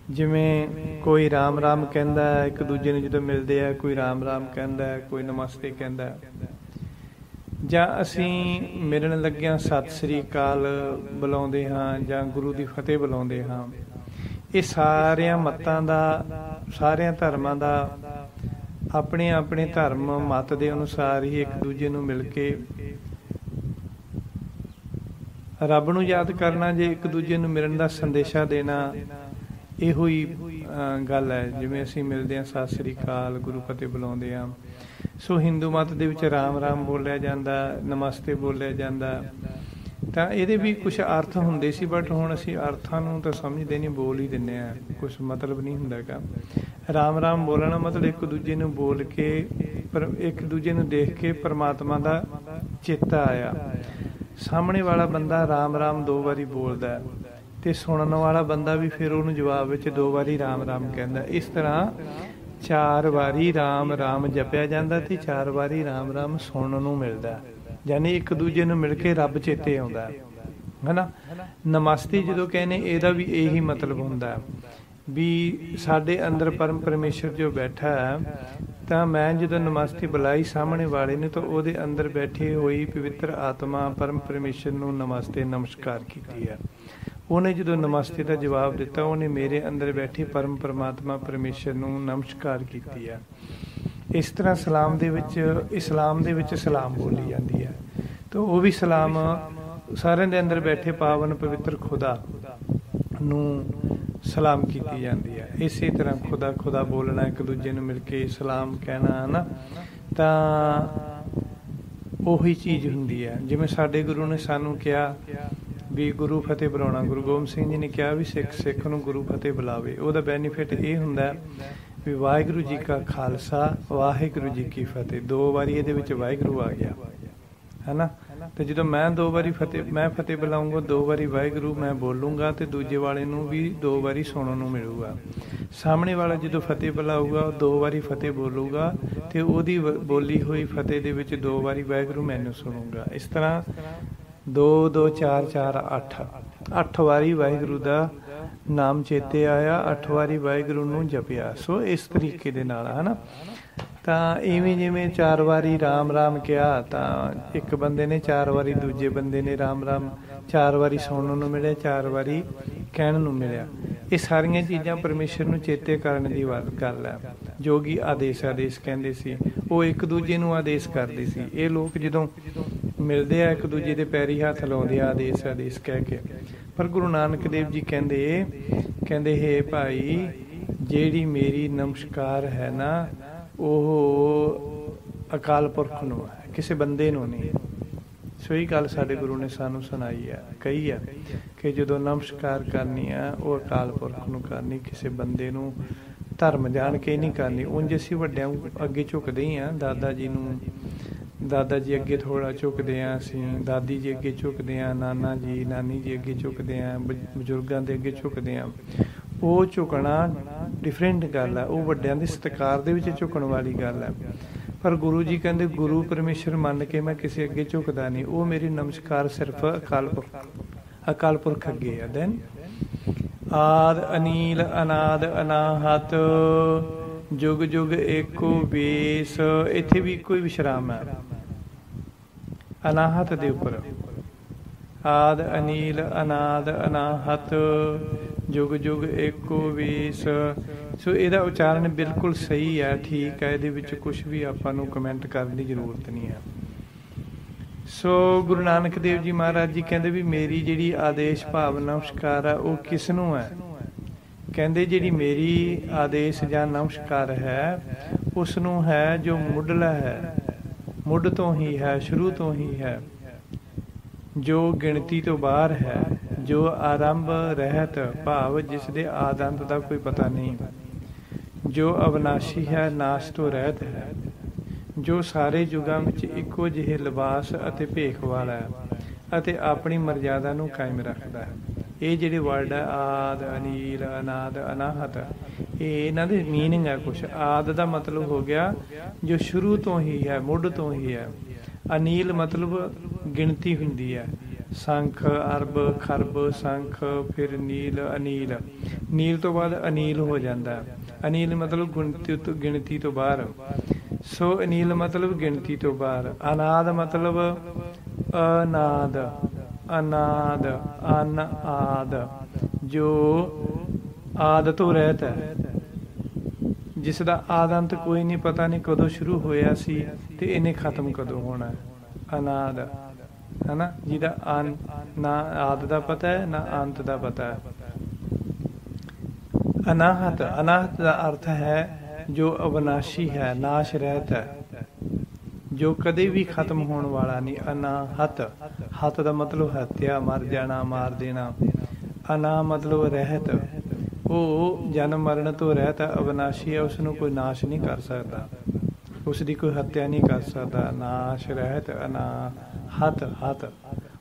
ਜਿਵੇਂ ਕੋਈ ਰਾਮ ਰਾਮ ਕਹਿੰਦਾ ਹੈ, ਇੱਕ ਦੂਜੇ ਨੂੰ ਜਦੋਂ ਮਿਲਦੇ ਆ, ਕੋਈ ਰਾਮ ਰਾਮ ਕਹਿੰਦਾ ਹੈ, ਕੋਈ ਨਮਸਤੇ ਕਹਿੰਦਾ ਹੈ, ਜਾਂ ਅਸੀਂ ਮਿਲਣ ਲੱਗਿਆਂ ਸਤਿ ਸ੍ਰੀ ਅਕਾਲ ਬੁਲਾਉਂਦੇ ਹਾਂ ਜਾਂ ਗੁਰੂ ਦੀ ਫਤਿਹ ਬੁਲਾਉਂਦੇ ਹਾਂ। ਇਹ ਸਾਰਿਆਂ ਮਤਾਂ ਦਾ, ਸਾਰਿਆਂ ਧਰਮਾਂ ਦਾ ਆਪਣੇ ਆਪਣੇ ਧਰਮ ਮਤ ਦੇ ਅਨੁਸਾਰ ਹੀ ਇੱਕ ਦੂਜੇ ਨੂੰ ਮਿਲ ਕੇ ਰੱਬ ਨੂੰ ਯਾਦ ਕਰਨਾ, ਜੇ ਇੱਕ ਦੂਜੇ ਨੂੰ ਮਿਲਣ ਦਾ ਸੰਦੇਸ਼ਾ ਦੇਣਾ, ਇਹੋ ਹੀ ਗੱਲ ਹੈ। ਜਿਵੇਂ ਅਸੀਂ ਮਿਲਦੇ ਹਾਂ ਸਤਿ ਸ੍ਰੀ ਅਕਾਲ, ਗੁਰੂ ਫਤਿਹ ਬੁਲਾਉਂਦੇ ਹਾਂ। ਸੋ ਹਿੰਦੂ ਮਤ ਦੇ ਵਿੱਚ ਰਾਮ ਰਾਮ ਬੋਲਿਆ ਜਾਂਦਾ, ਨਮਸਤੇ ਬੋਲਿਆ ਜਾਂਦਾ। ਤਾਂ ਇਹਦੇ ਵੀ ਕੁਛ ਅਰਥ ਹੁੰਦੇ ਸੀ, ਬਟ ਹੁਣ ਅਸੀਂ ਅਰਥਾਂ ਨੂੰ ਤਾਂ ਸਮਝਦੇ ਨਹੀਂ, ਬੋਲ ਹੀ ਦਿੰਦੇ ਹਾਂ, ਕੁਛ ਮਤਲਬ ਨਹੀਂ ਹੁੰਦਾ ਗਾ। ਰਾਮ ਰਾਮ ਬੋਲਣਾ ਮਤਲਬ ਇੱਕ ਦੂਜੇ ਨੂੰ ਬੋਲ ਕੇ, ਪਰ ਇੱਕ ਦੂਜੇ ਨੂੰ ਦੇਖ ਕੇ ਪਰਮਾਤਮਾ ਦਾ ਚੇਤਾ ਆਇਆ। ਸਾਹਮਣੇ ਵਾਲਾ ਬੰਦਾ ਰਾਮ ਰਾਮ 2 ਵਾਰੀ ਬੋਲਦਾ ਤੇ ਸੁਣਨ ਵਾਲਾ ਬੰਦਾ ਵੀ ਫਿਰ ਉਹਨੂੰ ਜਵਾਬ ਵਿੱਚ 2 ਵਾਰੀ ਰਾਮ ਰਾਮ ਕਹਿੰਦਾ। ਇਸ ਤਰ੍ਹਾਂ 4 ਵਾਰੀ ਰਾਮ ਰਾਮ ਜਪਿਆ ਜਾਂਦਾ ਤੇ 4 ਵਾਰੀ ਰਾਮ ਰਾਮ ਸੁਣਨ ਨੂੰ ਮਿਲਦਾ, ਯਾਨੀ ਇੱਕ ਦੂਜੇ ਨੂੰ ਮਿਲ ਕੇ ਰੱਬ ਚੇਤੇ ਆਉਂਦਾ ਹੈ ਨਾ। ਨਮਸਤੇ ਜਦੋਂ ਕਹਿੰਦੇ, ਇਹਦਾ ਵੀ ਇਹੀ ਮਤਲਬ ਹੁੰਦਾ ਵੀ ਸਾਡੇ ਅੰਦਰ ਪਰਮ ਪਰਮੇਸ਼ਰ ਜੋ ਬੈਠਾ ਹੈ, ਤਾਂ ਮੈਂ ਜਦੋਂ ਨਮਸਤੇ ਬੁਲਾਈ ਸਾਹਮਣੇ ਵਾਲੇ ਨੇ, ਤਾਂ ਉਹਦੇ ਅੰਦਰ ਬੈਠੀ ਹੋਈ ਪਵਿੱਤਰ ਆਤਮਾ ਪਰਮ ਪਰਮੇਸ਼ਰ ਨੂੰ ਨਮਸਤੇ ਨਮਸਕਾਰ ਕੀਤੀ ਹੈ। ਉਹਨੇ ਜਦੋਂ ਨਮਸਤੇ ਦਾ ਜਵਾਬ ਦਿੱਤਾ, ਉਹਨੇ ਮੇਰੇ ਅੰਦਰ ਬੈਠੇ ਪਰਮ ਪਰਮਾਤਮਾ ਪਰਮੇਸ਼ਰ ਨੂੰ ਨਮਸਕਾਰ ਕੀਤੀ ਹੈ। ਇਸ ਤਰ੍ਹਾਂ ਸਲਾਮ ਦੇ ਵਿੱਚ, ਇਸਲਾਮ ਦੇ ਵਿੱਚ ਸਲਾਮ ਬੋਲੀ ਜਾਂਦੀ ਹੈ, ਤਾਂ ਉਹ ਵੀ ਸਲਾਮ ਸਾਰਿਆਂ ਦੇ ਅੰਦਰ ਬੈਠੇ ਪਾਵਨ ਪਵਿੱਤਰ ਖੁਦਾ ਨੂੰ ਸਲਾਮ ਕੀਤੀ ਜਾਂਦੀ ਹੈ। ਇਸੇ ਤਰ੍ਹਾਂ ਖੁਦਾ ਖੁਦਾ ਬੋਲਣਾ, ਇੱਕ ਦੂਜੇ ਨੂੰ ਮਿਲ ਕੇ ਸਲਾਮ ਕਹਿਣਾ ਹੈ ਨਾ, ਤਾਂ ਉਹੀ ਚੀਜ਼ ਹੁੰਦੀ ਹੈ। ਜਿਵੇਂ ਸਾਡੇ ਗੁਰੂ ਨੇ ਸਾਨੂੰ ਕਿਹਾ ਵੀ ਗੁਰੂ ਫਤਿਹ ਬੁਲਾਉਣਾ, ਗੁਰੂ ਗੋਬਿੰਦ ਸਿੰਘ ਜੀ ਨੇ ਕਿਹਾ ਵੀ ਸਿੱਖ ਨੂੰ ਗੁਰੂ ਫਤਿਹ ਬੁਲਾਵੇ। ਉਹਦਾ ਬੈਨੀਫਿਟ ਇਹ ਹੁੰਦਾ ਵੀ ਵਾਹਿਗੁਰੂ ਜੀ ਕਾ ਖਾਲਸਾ ਵਾਹਿਗੁਰੂ ਜੀ ਕੀ ਫਤਿਹ, 2 ਵਾਰੀ ਇਹਦੇ ਵਿੱਚ ਵਾਹਿਗੁਰੂ ਆ ਗਿਆ ਹੈ ਨਾ। ਤੇ ਜਦੋਂ ਮੈਂ 2 ਵਾਰੀ ਮੈਂ ਫਤਿਹ ਬੁਲਾਊਂਗਾ, 2 ਵਾਰੀ ਵਾਹਿਗੁਰੂ ਮੈਂ ਬੋਲੂੰਗਾ, ਤੇ ਦੂਜੇ ਵਾਲੇ ਨੂੰ ਵੀ 2 ਵਾਰੀ ਸੁਣਨ ਨੂੰ ਮਿਲੂਗਾ। ਸਾਹਮਣੇ ਵਾਲਾ ਜਦੋਂ ਫਤਿਹ ਬੁਲਾਊਗਾ, ਉਹ 2 ਵਾਰੀ ਫਤਿਹ ਬੋਲੂਗਾ, ਤੇ ਉਹਦੀ ਬੋਲੀ ਹੋਈ ਫਤਿਹ ਦੇ ਵਿੱਚ 2 ਵਾਰੀ ਵਾਹਿਗੁਰੂ ਮੈਨੂੰ ਸੁਣੂਗਾ। ਇਸ ਤਰ੍ਹਾਂ 2 2 4 4 8 8 ਵਾਰੀ ਵਾਹਿਗੁਰੂ ਦਾ ਨਾਮ ਚੇਤੇ ਆਇਆ, 8 ਵਾਰੀ ਵਾਹਿਗੁਰੂ ਨੂੰ ਜਪਿਆ। ਸੋ ਇਸ ਤਰੀਕੇ ਦੇ ਨਾਲ ਹੈ ਨਾ। ਤਾਂ ਇਵੇਂ ਜਿਵੇਂ 4 ਵਾਰੀ ਰਾਮ ਰਾਮ ਕਿਹਾ, ਤਾਂ ਇੱਕ ਬੰਦੇ ਨੇ 4 ਵਾਰੀ, ਦੂਜੇ ਬੰਦੇ ਨੇ ਰਾਮ ਰਾਮ 4 ਵਾਰੀ ਸੁਣਨ ਨੂੰ ਮਿਲਿਆ, 4 ਵਾਰੀ ਕਹਿਣ ਨੂੰ ਮਿਲਿਆ। ਇਹ ਸਾਰੀਆਂ ਚੀਜ਼ਾਂ ਪਰਮੇਸ਼ਰ ਨੂੰ ਚੇਤੇ ਕਰਨ ਦੀ ਗੱਲ ਹੈ। ਜੋਗੀ ਆਦੇਸ਼ ਆਦੇਸ਼ ਕਹਿੰਦੇ ਸੀ, ਉਹ ਇੱਕ ਦੂਜੇ ਨੂੰ ਆਦੇਸ਼ ਕਰਦੇ ਸੀ। ਇਹ ਲੋਕ ਜਦੋਂ ਮਿਲਦੇ ਆ, ਇੱਕ ਦੂਜੇ ਦੇ ਪੈਰੀ ਹੱਥ ਲਾਉਂਦੇ ਆ ਆਦੇਸ਼ ਆਦੇਸ਼ ਕਹਿ ਕੇ। ਪਰ ਗੁਰੂ ਨਾਨਕ ਦੇਵ ਜੀ ਕਹਿੰਦੇ ਹੇ ਭਾਈ, ਜਿਹੜੀ ਮੇਰੀ ਨਮਸਕਾਰ ਹੈ ਨਾ, ਉਹ ਅਕਾਲ ਪੁਰਖ ਨੂੰ ਹੈ, ਕਿਸੇ ਬੰਦੇ ਨੂੰ ਨਹੀਂ। ਸੋ ਇਹ ਗੱਲ ਸਾਡੇ ਗੁਰੂ ਨੇ ਸਾਨੂੰ ਸੁਣਾਈ ਹੈ, ਕਹੀ ਹੈ ਕਿ ਜਦੋਂ ਨਮਸਕਾਰ ਕਰਨੀ ਆ, ਉਹ ਅਕਾਲ ਪੁਰਖ ਨੂੰ ਕਰਨੀ, ਕਿਸੇ ਬੰਦੇ ਨੂੰ ਧਰਮ ਜਾਣ ਕੇ ਨਹੀਂ ਕਰਨੀ। ਉਂਝ ਅਸੀਂ ਵੱਡਿਆਂ ਅੱਗੇ ਝੁਕਦੇ ਹੀ ਹਾਂ, ਦਾਦਾ ਜੀ ਅੱਗੇ ਥੋੜ੍ਹਾ ਝੁਕਦੇ ਹਾਂ, ਅਸੀਂ ਦਾਦੀ ਜੀ ਅੱਗੇ ਝੁਕਦੇ ਹਾਂ, ਨਾਨਾ ਜੀ ਨਾਨੀ ਜੀ ਅੱਗੇ ਝੁਕਦੇ ਹਾਂ, ਬਜ਼ੁਰਗਾਂ ਦੇ ਅੱਗੇ ਝੁਕਦੇ ਹਾਂ। ਉਹ ਝੁਕਣਾ ਡਿਫਰੈਂਟ ਗੱਲ ਹੈ, ਉਹ ਵੱਡਿਆਂ ਦੇ ਸਤਿਕਾਰ ਦੇ ਵਿੱਚ ਝੁਕਣ ਵਾਲੀ ਗੱਲ ਹੈ। ਪਰ ਗੁਰੂ ਜੀ ਕਹਿੰਦੇ, ਗੁਰੂ ਪਰਮੇਸ਼ਰ ਮੰਨ ਕੇ ਮੈਂ ਕਿਸੇ ਅੱਗੇ ਝੁਕਦਾ ਨਹੀਂ, ਉਹ ਮੇਰੀ ਨਮਸਕਾਰ ਸਿਰਫ ਅਕਾਲ ਪੁਰਖ ਅੱਗੇ ਹੈ। ਦੈਨ ਆਦ ਅਨੀਲ ਅਨਾਦ ਅਨਾਹਤ ਜੁਗ ਜੁਗ ਏਕੋ ਵੇਸ, ਇੱਥੇ ਵੀ ਇੱਕੋ ਹੀ ਵਿਸ਼ਰਾਮ ਹੈ ਅਨਾਹਤ ਦੇ ਉੱਪਰ। ਆਦ ਅਨੀਲ ਅਨਾਦ ਅਨਾਹਤ जुग जुग एको वेस। सो ਇਹਦਾ ਉਚਾਰਨ ਬਿਲਕੁਲ ਸਹੀ ਹੈ, ਠੀਕ ਹੈ, ਇਹਦੇ ਵਿੱਚ ਕੁਝ ਵੀ ਆਪਾਂ ਨੂੰ ਕਮੈਂਟ ਕਰਨ ਦੀ ਜ਼ਰੂਰਤ ਨਹੀਂ ਹੈ। ਸੋ ਗੁਰੂ ਨਾਨਕ ਦੇਵ ਜੀ ਮਹਾਰਾਜ ਜੀ ਕਹਿੰਦੇ ਵੀ ਮੇਰੀ ਜਿਹੜੀ ਆਦੇਸ਼ ਭਾਵ ਨਮਸਕਾਰ ਹੈ ਉਹ ਕਿਸ ਨੂੰ ਹੈ? ਕਹਿੰਦੇ ਜਿਹੜੀ ਮੇਰੀ ਆਦੇਸ਼ ਜਾਂ ਨਮਸਕਾਰ ਹੈ ਉਸ ਨੂੰ ਹੈ ਜੋ ਮੁੱਢਲਾ ਹੈ, ਮੁੱਢ ਤੋਂ ਹੀ ਹੈ, ਸ਼ੁਰੂ ਤੋਂ ਹੀ ਹੈ, ਜੋ ਗਿਣਤੀ ਤੋਂ ਬਾਹਰ ਹੈ, ਜੋ ਆਰੰਭ ਰਹਿਤ ਭਾਵ ਜਿਸ ਦੇ ਆਦਿ ਅੰਤ ਦਾ ਕੋਈ ਪਤਾ ਨਹੀਂ, ਜੋ ਅਵਿਨਾਸ਼ੀ ਹੈ, ਨਾਸ਼ ਤੋਂ ਰਹਿਤ ਹੈ, ਜੋ ਸਾਰੇ ਯੁਗਾਂ ਵਿੱਚ ਇੱਕੋ ਜਿਹੇ ਲਿਬਾਸ ਅਤੇ ਭੇਖ ਵਾਲਾ ਹੈ ਅਤੇ ਆਪਣੀ ਮਰਜ਼ਾਦਾ ਨੂੰ ਕਾਇਮ ਰੱਖਦਾ ਹੈ। ਇਹ ਜਿਹੜੇ ਵਰਡ ਹੈ ਆਦ, ਅਨੀਲ, ਅਨਾਦ, ਅਨਾਹਤ, ਇਹ ਇਹਨਾਂ ਦੇ ਮੀਨਿੰਗ ਹੈ ਕੁਛ। ਆਦ ਦਾ ਮਤਲਬ ਹੋ ਗਿਆ ਜੋ ਸ਼ੁਰੂ ਤੋਂ ਹੀ ਹੈ, ਮੁੱਢ ਤੋਂ ਹੀ ਹੈ। ਅਨੀਲ ਮਤਲਬ ਗਿਣਤੀ ਹੁੰਦੀ ਹੈ, ਸੰਖ, ਅਰਬ, ਖਰਬ, ਸੰਖ, ਫਿਰ ਨੀਲ, ਅਨੀਲ। ਨੀਲ ਤੋਂ ਬਾਅਦ ਅਨੀਲ ਹੋ ਜਾਂਦਾ। ਅਨੀਲ ਮਤਲਬ ਗਿਣਤੀ ਤੋਂ ਬਾਹਰ। ਸੋ ਅਨੀਲ ਮਤਲਬ ਗਿਣਤੀ ਤੋਂ ਬਾਹਰ। ਅਨਾਦ ਮਤਲਬ ਅਨਾਦ, ਅਨਾਦ, ਅਨ ਆਦ, ਜੋ ਆਦ ਤੋਂ ਰਹਿਤ ਹੈ, ਜਿਸ ਦਾ ਆਦ ਅੰਤ ਕੋਈ ਨਹੀਂ, ਪਤਾ ਨਹੀਂ ਕਦੋਂ ਸ਼ੁਰੂ ਹੋਇਆ ਸੀ ਤੇ ਇਹਨੇ ਖਤਮ ਕਦੋਂ ਹੋਣਾ। ਅਨਾਦ ਹੈ ਨਾ, ਜਿਹਦਾ ਨਾ ਆਦ ਦਾ ਪਤਾ ਹੈ ਨਾ ਅੰਤ ਦਾ ਪਤਾ ਹੈ। ਅਨਾਹਤ, ਅਨਾਹਤ ਦਾ ਅਰਥ ਹੈ ਜੋ ਅਵਿਨਾਸ਼ੀ ਹੈ, ਨਾਸ਼ ਰਹਿਤ ਹੈ, ਜੋ ਕਦੇ ਵੀ ਖਤਮ ਹੋਣ ਵਾਲਾ ਨਹੀਂ। ਅਨਾਹਤ, ਹੱਤ ਦਾ ਮਤਲਬ ਹੱਤਿਆ, ਮਰ ਜਾਣਾ, ਮਾਰ ਦੇਣਾ। ਅਨਾ ਮਤਲਬ ਰਹਿਤ, ਉਹ ਜਨਮ ਮਰਨ ਤੋਂ ਰਹਿਤ ਹੈ, ਅਵਿਨਾਸ਼ੀ ਹੈ, ਉਸ ਨੂੰ ਕੋਈ ਨਾਸ਼ ਨਹੀਂ ਕਰ ਸਕਦਾ, ਉਸ ਦੀ ਕੋਈ ਹੱਤਿਆ ਨਹੀਂ ਕਰ ਸਕਦਾ। ਨਾਸ਼ ਰਹਿਤ, ਅਨਾਹਤ, ਹੱਤ।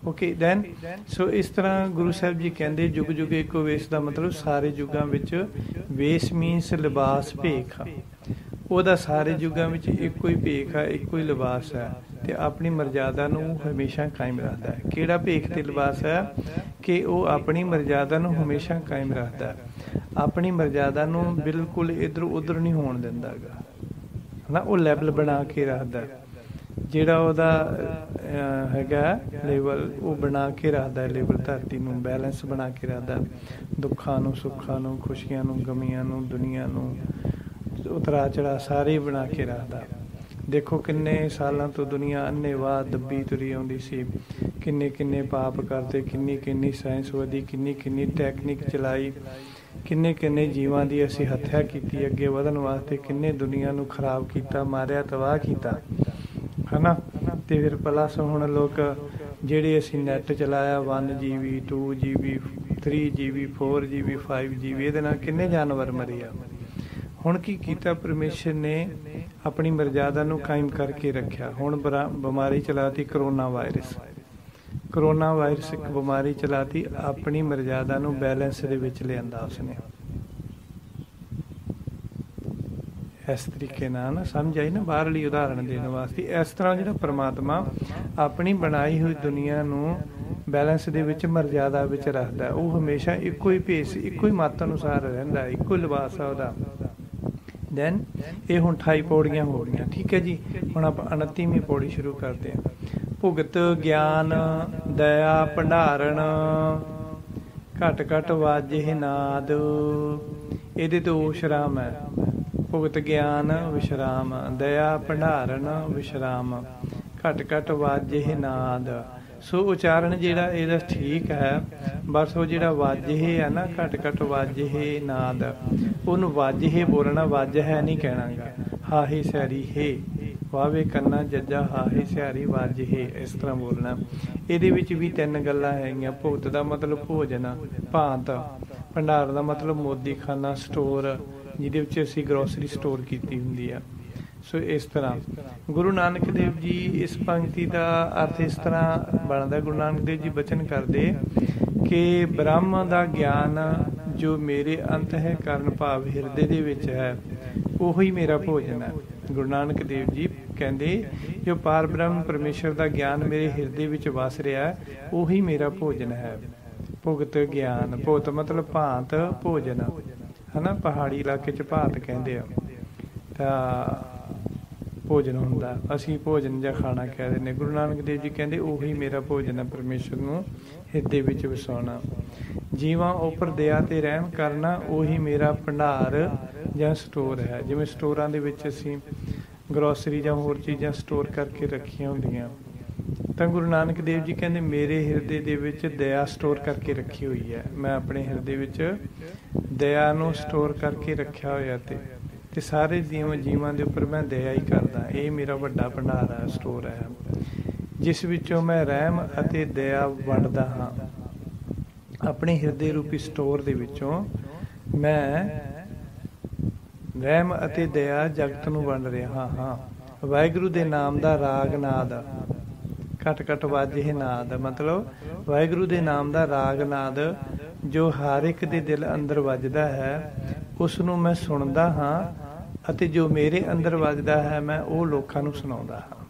Okay then. ਸੋ ਇਸ ਤਰ੍ਹਾਂ ਗੁਰੂ ਸਾਹਿਬ ਜੀ ਕਹਿੰਦੇ ਯੁਗ ਯੁਗ ਇੱਕੋ ਵੇਸ ਦਾ ਮਤਲਬ ਸਾਰੇ ਯੁੱਗਾਂ ਵਿੱਚ, ਵੇਸ ਮੀਨਸ ਲਿਬਾਸ, ਭੇਖ। ਉਹਦਾ ਸਾਰੇ ਯੁੱਗਾਂ ਵਿੱਚ ਇੱਕੋ ਹੀ ਭੇਖ ਹੈ, ਇੱਕੋ ਹੀ ਲਿਬਾਸ ਹੈ ਤੇ ਆਪਣੀ ਮਰਜ਼ਾਦਾ ਨੂੰ ਹਮੇਸ਼ਾ ਕਾਇਮ ਰੱਖਦਾ ਹੈ। ਕਿਹੜਾ ਭੇਖ ਤੇ ਲਿਬਾਸ ਹੈ? ਕਿ ਉਹ ਆਪਣੀ ਮਰਜ਼ਾਦਾ ਨੂੰ ਹਮੇਸ਼ਾ ਕਾਇਮ ਰੱਖਦਾ ਹੈ, ਆਪਣੀ ਮਰਜ਼ਾਦਾ ਨੂੰ ਬਿਲਕੁਲ ਇੱਧਰ ਉੱਧਰ ਨਹੀਂ ਹੋਣ ਦਿੰਦਾ ਗਾ, ਹੈ ਨਾ। ਉਹ ਲੈਵਲ ਬਣਾ ਕੇ ਰੱਖਦਾ, ਜਿਹੜਾ ਉਹਦਾ ਹੈਗਾ ਲੈਵਲ, ਉਹ ਬਣਾ ਕੇ ਰੱਖਦਾ ਲੈਵਲ, ਧਰਤੀ ਨੂੰ ਬੈਲੈਂਸ ਬਣਾ ਕੇ ਰੱਖਦਾ, ਦੁੱਖਾਂ ਨੂੰ, ਸੁੱਖਾਂ ਨੂੰ, ਖੁਸ਼ੀਆਂ ਨੂੰ, ਗਮੀਆਂ ਨੂੰ, ਦੁਨੀਆ ਨੂੰ, ਉਤਰਾ ਚੜਾ ਸਾਰੇ ਬਣਾ ਕੇ ਰੱਖਦਾ। ਦੇਖੋ ਕਿੰਨੇ ਸਾਲਾਂ ਤੋਂ ਦੁਨੀਆ ਅੰਨ੍ਹੇਵਾਹ ਦੱਬੀ ਤੁਰੀ ਆਉਂਦੀ ਸੀ, ਕਿੰਨੇ ਕਿੰਨੇ ਪਾਪ ਕਰਦੇ, ਕਿੰਨੀ ਕਿੰਨੀ ਸਾਇੰਸ ਵਧੀ, ਕਿੰਨੀ ਕਿੰਨੀ ਟੈਕਨੀਕ ਚਲਾਈ, ਕਿੰਨੇ ਕਿੰਨੇ ਜੀਵਾਂ ਦੀ ਅਸੀਂ ਹੱਤਿਆ ਕੀਤੀ ਅੱਗੇ ਵਧਣ ਵਾਸਤੇ, ਕਿੰਨੇ ਦੁਨੀਆ ਨੂੰ ਖਰਾਬ ਕੀਤਾ, ਮਾਰਿਆ, ਤਬਾਹ ਕੀਤਾ, ਹੈ ਨਾ। ਅਤੇ ਫਿਰ ਪਲੱਸ ਹੁਣ ਲੋਕ ਜਿਹੜੇ ਅਸੀਂ ਨੈੱਟ ਚਲਾਇਆ 1 GB 2 GB 3 GB 4 GB 5 GB, ਇਹਦੇ ਨਾਲ ਕਿੰਨੇ ਜਾਨਵਰ ਮਰੇ ਆ। ਹੁਣ ਕੀ ਕੀਤਾ ਪਰਮੇਸ਼ਰ ਨੇ? ਆਪਣੀ ਮਰਜ਼ਾਦਾ ਨੂੰ ਕਾਇਮ ਕਰਕੇ ਰੱਖਿਆ। ਹੁਣ ਬਿਮਾਰੀ ਚਲਾਤੀ ਕਰੋਨਾ ਵਾਇਰਸ। ਕਰੋਨਾ ਵਾਇਰਸ ਇੱਕ ਬਿਮਾਰੀ ਚਲਾਤੀ, ਆਪਣੀ ਮਰਜ਼ਾਦਾ ਨੂੰ ਬੈਲੈਂਸ ਦੇ ਵਿੱਚ ਲਿਆਂਦਾ ਉਸਨੇ। ਇਸ ਤਰੀਕੇ ਨਾਲ ਨਾ ਸਮਝ ਆਈ ਨਾ, ਬਾਹਰਲੀ ਉਦਾਹਰਣ ਦੇਣ ਵਾਸਤੇ। ਇਸ ਤਰ੍ਹਾਂ ਜਿਹੜਾ ਪਰਮਾਤਮਾ ਆਪਣੀ ਬਣਾਈ ਹੋਈ ਦੁਨੀਆ ਨੂੰ ਬੈਲੈਂਸ ਦੇ ਵਿੱਚ, ਮਰਜ਼ਾਦਾ ਵਿੱਚ ਰੱਖਦਾ। ਉਹ ਹਮੇਸ਼ਾ ਇੱਕੋ ਹੀ ਭੇਸ, ਇੱਕੋ ਹੀ ਮੱਤ ਅਨੁਸਾਰ ਰਹਿੰਦਾ, ਇੱਕੋ ਲਿਬਾਸ ਆ ਉਹਦਾ। ਦੈਨ ਇਹ ਹੁਣ 28 ਪੌੜੀਆਂ ਹੋ ਗਈਆਂ, ਠੀਕ ਹੈ ਜੀ। ਹੁਣ ਆਪਾਂ 29ਵੀਂ ਪੌੜੀ ਸ਼ੁਰੂ ਕਰਦੇ ਹਾਂ। ਭੁਗਤ ਗਿਆਨ ਦਇਆ ਭੰਡਾਰਨ, ਘਟ ਘਟ ਵਾਜੇ ਨਾਦ। ਇਹਦੇ ਤੋਂ ਵਿਸ਼ਰਾਮ ਹੈ। ਭੁਗਤ ਗਿਆਨ ਵਿਸ਼ਰਾਮ, ਦਇਆ ਭੰਡਾਰਨ ਵਿਸ਼ਰਾਮ, ਘਟ ਘਟ ਵਾਜੇ ਨਾਦ। ਸੋ ਉਚਾਰਨ ਜਿਹੜਾ ਇਹਦਾ ਠੀਕ ਹੈ, ਬਸ ਉਹ ਜਿਹੜਾ ਵਾਜੇ ਹੈ ਨਾ, ਘਟ ਘਟ ਵਾਜੇ ਨਾਦ, ਉਹਨੂੰ ਵਾਜੇ ਬੋਲਣਾ, ਵਾਜ ਹੈ ਨਹੀਂ ਕਹਿਣਾ ਗਾ। ਹਾਹੇ ਸਿਆਰੀ ਹੇ, ਵਾਵੇ ਕੰਨਾ ਜੱਜਾ, ਹਾਹੇ ਸਿਆਰੀ ਵਾਜੇ, ਇਸ ਤਰ੍ਹਾਂ ਬੋਲਣਾ। ਇਹਦੇ ਵਿੱਚ ਵੀ 3 ਗੱਲਾਂ ਹੈਗੀਆਂ। ਭੁਗਤ ਦਾ ਮਤਲਬ ਭੋਜਨ, ਭਾਂਤ। ਭੰਡਾਰ ਦਾ ਮਤਲਬ ਮੋਦੀ ਖਾਨਾ, ਸਟੋਰ, ਜਿਹਦੇ ਵਿੱਚ ਅਸੀਂ ਗਰੋਸਰੀ ਸਟੋਰ ਕੀਤੀ ਹੁੰਦੀ ਆ। ਸੋ ਇਸ ਤਰ੍ਹਾਂ ਗੁਰੂ ਨਾਨਕ ਦੇਵ ਜੀ ਇਸ ਪੰਕਤੀ ਦਾ ਅਰਥ ਇਸ ਤਰ੍ਹਾਂ ਬਣਦਾ। ਗੁਰੂ ਨਾਨਕ ਦੇਵ ਜੀ ਬਚਨ ਕਰਦੇ ਕਿ ਬ੍ਰਹਮ ਦਾ ਗਿਆਨ ਜੋ ਮੇਰੇ ਅੰਤ ਹੈ ਕਰਨ ਭਾਵ ਹਿਰਦੇ ਦੇ ਵਿੱਚ ਹੈ, ਉਹੀ ਮੇਰਾ ਭੋਜਨ ਹੈ। ਗੁਰੂ ਨਾਨਕ ਦੇਵ ਜੀ ਕਹਿੰਦੇ ਜੋ ਪਾਰ ਬ੍ਰਹਮ ਪਰਮੇਸ਼ਰ ਦਾ ਗਿਆਨ ਮੇਰੇ ਹਿਰਦੇ ਵਿੱਚ ਵਸ ਰਿਹਾ, ਉਹੀ ਮੇਰਾ ਭੋਜਨ ਹੈ। ਭੁਗਤ ਗਿਆਨ, ਭੁਗਤ ਮਤਲਬ ਭਾਂਤ, ਭੋਜਨ, ਹੈ ਨਾ। ਪਹਾੜੀ ਇਲਾਕੇ 'ਚ ਭਾਤ ਕਹਿੰਦੇ ਆ, ਤਾਂ ਭੋਜਨ ਹੁੰਦਾ, ਅਸੀਂ ਭੋਜਨ ਜਾਂ ਖਾਣਾ ਕਹਿ ਦਿੰਦੇ। ਗੁਰੂ ਨਾਨਕ ਦੇਵ ਜੀ ਕਹਿੰਦੇ ਉਹੀ ਮੇਰਾ ਭੋਜਨ ਹੈ, ਪਰਮੇਸ਼ਰ ਨੂੰ ਹਿਰਦੇ ਵਿੱਚ ਵਸਾਉਣਾ। ਜੀਵਾਂ ਉੱਪਰ ਦਇਆ ਤੇ ਰਹਿਮ ਕਰਨਾ ਉਹੀ ਮੇਰਾ ਭੰਡਾਰ ਜਾਂ ਸਟੋਰ ਹੈ। ਜਿਵੇਂ ਸਟੋਰਾਂ ਦੇ ਵਿੱਚ ਅਸੀਂ ਗਰੋਸਰੀ ਜਾਂ ਹੋਰ ਚੀਜ਼ਾਂ ਸਟੋਰ ਕਰਕੇ ਰੱਖੀਆਂ ਹੁੰਦੀਆਂ, ਤਾਂ ਗੁਰੂ ਨਾਨਕ ਦੇਵ ਜੀ ਕਹਿੰਦੇ ਮੇਰੇ ਹਿਰਦੇ ਦੇ ਵਿੱਚ ਦਇਆ ਸਟੋਰ ਕਰਕੇ ਰੱਖੀ ਹੋਈ ਹੈ। ਮੈਂ ਆਪਣੇ ਹਿਰਦੇ ਵਿੱਚ ਦਇਆ ਨੂੰ ਸਟੋਰ ਕਰਕੇ ਰੱਖਿਆ ਹੋਇਆ ਤੇ ਸਾਰੇ ਜੀਵਾਂ ਦੇ ਉੱਪਰ ਮੈਂ ਦਇਆ ਹੀ ਕਰਦਾ। ਇਹ ਮੇਰਾ ਵੱਡਾ ਭੰਡਾਰ ਹੈ, ਸਟੋਰ ਹੈ, ਜਿਸ ਵਿੱਚੋਂ ਮੈਂ ਰਹਿਮ ਅਤੇ ਦਇਆ ਵੰਡਦਾ ਹਾਂ। ਆਪਣੇ ਹਿਰਦੇ ਰੂਪੀ ਸਟੋਰ ਦੇ ਵਿੱਚੋਂ ਮੈਂ ਰਹਿਮ ਅਤੇ ਦਇਆ ਜਗਤ ਨੂੰ ਵੰਡ ਰਿਹਾ ਹਾਂ। ਵਾਹਿਗੁਰੂ ਦੇ ਨਾਮ ਦਾ ਰਾਗ ਨਾਦ ਘਟ ਘਟ ਵਾਜੇ ਨਾਦ, ਮਤਲਬ ਵਾਹਿਗੁਰੂ ਦੇ ਨਾਮ ਦਾ ਰਾਗ ਨਾਦ ਜੋ ਹਰ ਇੱਕ ਦੇ ਦਿਲ ਅੰਦਰ ਵੱਜਦਾ ਹੈ, ਉਸ ਨੂੰ ਮੈਂ ਸੁਣਦਾ ਹਾਂ ਅਤੇ ਜੋ ਮੇਰੇ ਅੰਦਰ ਵੱਜਦਾ ਹੈ ਮੈਂ ਉਹ ਲੋਕਾਂ ਨੂੰ ਸੁਣਾਉਂਦਾ ਹਾਂ।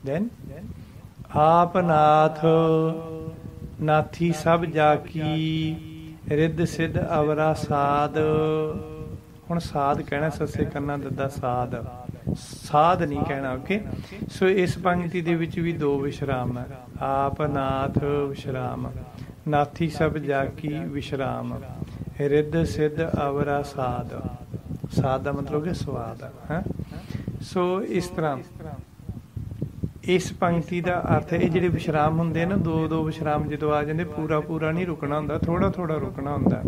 ਦੈਨ ਆਪ ਨਾਥ ਨਾਥੀ ਸਭ ਜਾ ਕੀ ਰਿੱਧ ਸਿੱਧ ਅਵਰਾ ਸਾਧ। ਹੁਣ ਸਾਧ ਕਹਿਣਾ, ਸੱਸੇ ਕੰਨਾ ਦੱਦਾ ਸਾਧ, ਸਾਧ ਨਹੀਂ ਕਹਿਣਾ। ਓਕੇ, ਸੋ ਇਸ ਪੰਕਤੀ ਦੇ ਵਿੱਚ ਵੀ ਦੋ ਵਿਸ਼ਰਾਮ ਹੈ। ਆਪ ਨਾਥ ਵਿਸ਼ਰਾਮ, ਨਾਥੀ ਸਭ ਜਾ ਕੀ ਵਿਸ਼ਰਾਮ, ਰਿੱਧ ਸਿੱਧ ਅਵਰਾ ਸਾਧ। ਸਾਧ ਦਾ ਮਤਲਬ ਕਿ ਸਵਾਦ ਹੈ। ਸੋ ਇਸ ਤਰ੍ਹਾਂ ਇਸ ਪੰਕਤੀ ਦਾ ਅਰਥ ਹੈ, ਇਹ ਜਿਹੜੇ ਵਿਸ਼ਰਾਮ ਹੁੰਦੇ ਆ ਨਾ, ਦੋ ਵਿਸ਼ਰਾਮ ਜਦੋਂ ਆ ਜਾਂਦੇ, ਪੂਰਾ ਨਹੀਂ ਰੁਕਣਾ ਹੁੰਦਾ, ਥੋੜਾ ਰੁਕਣਾ ਹੁੰਦਾ।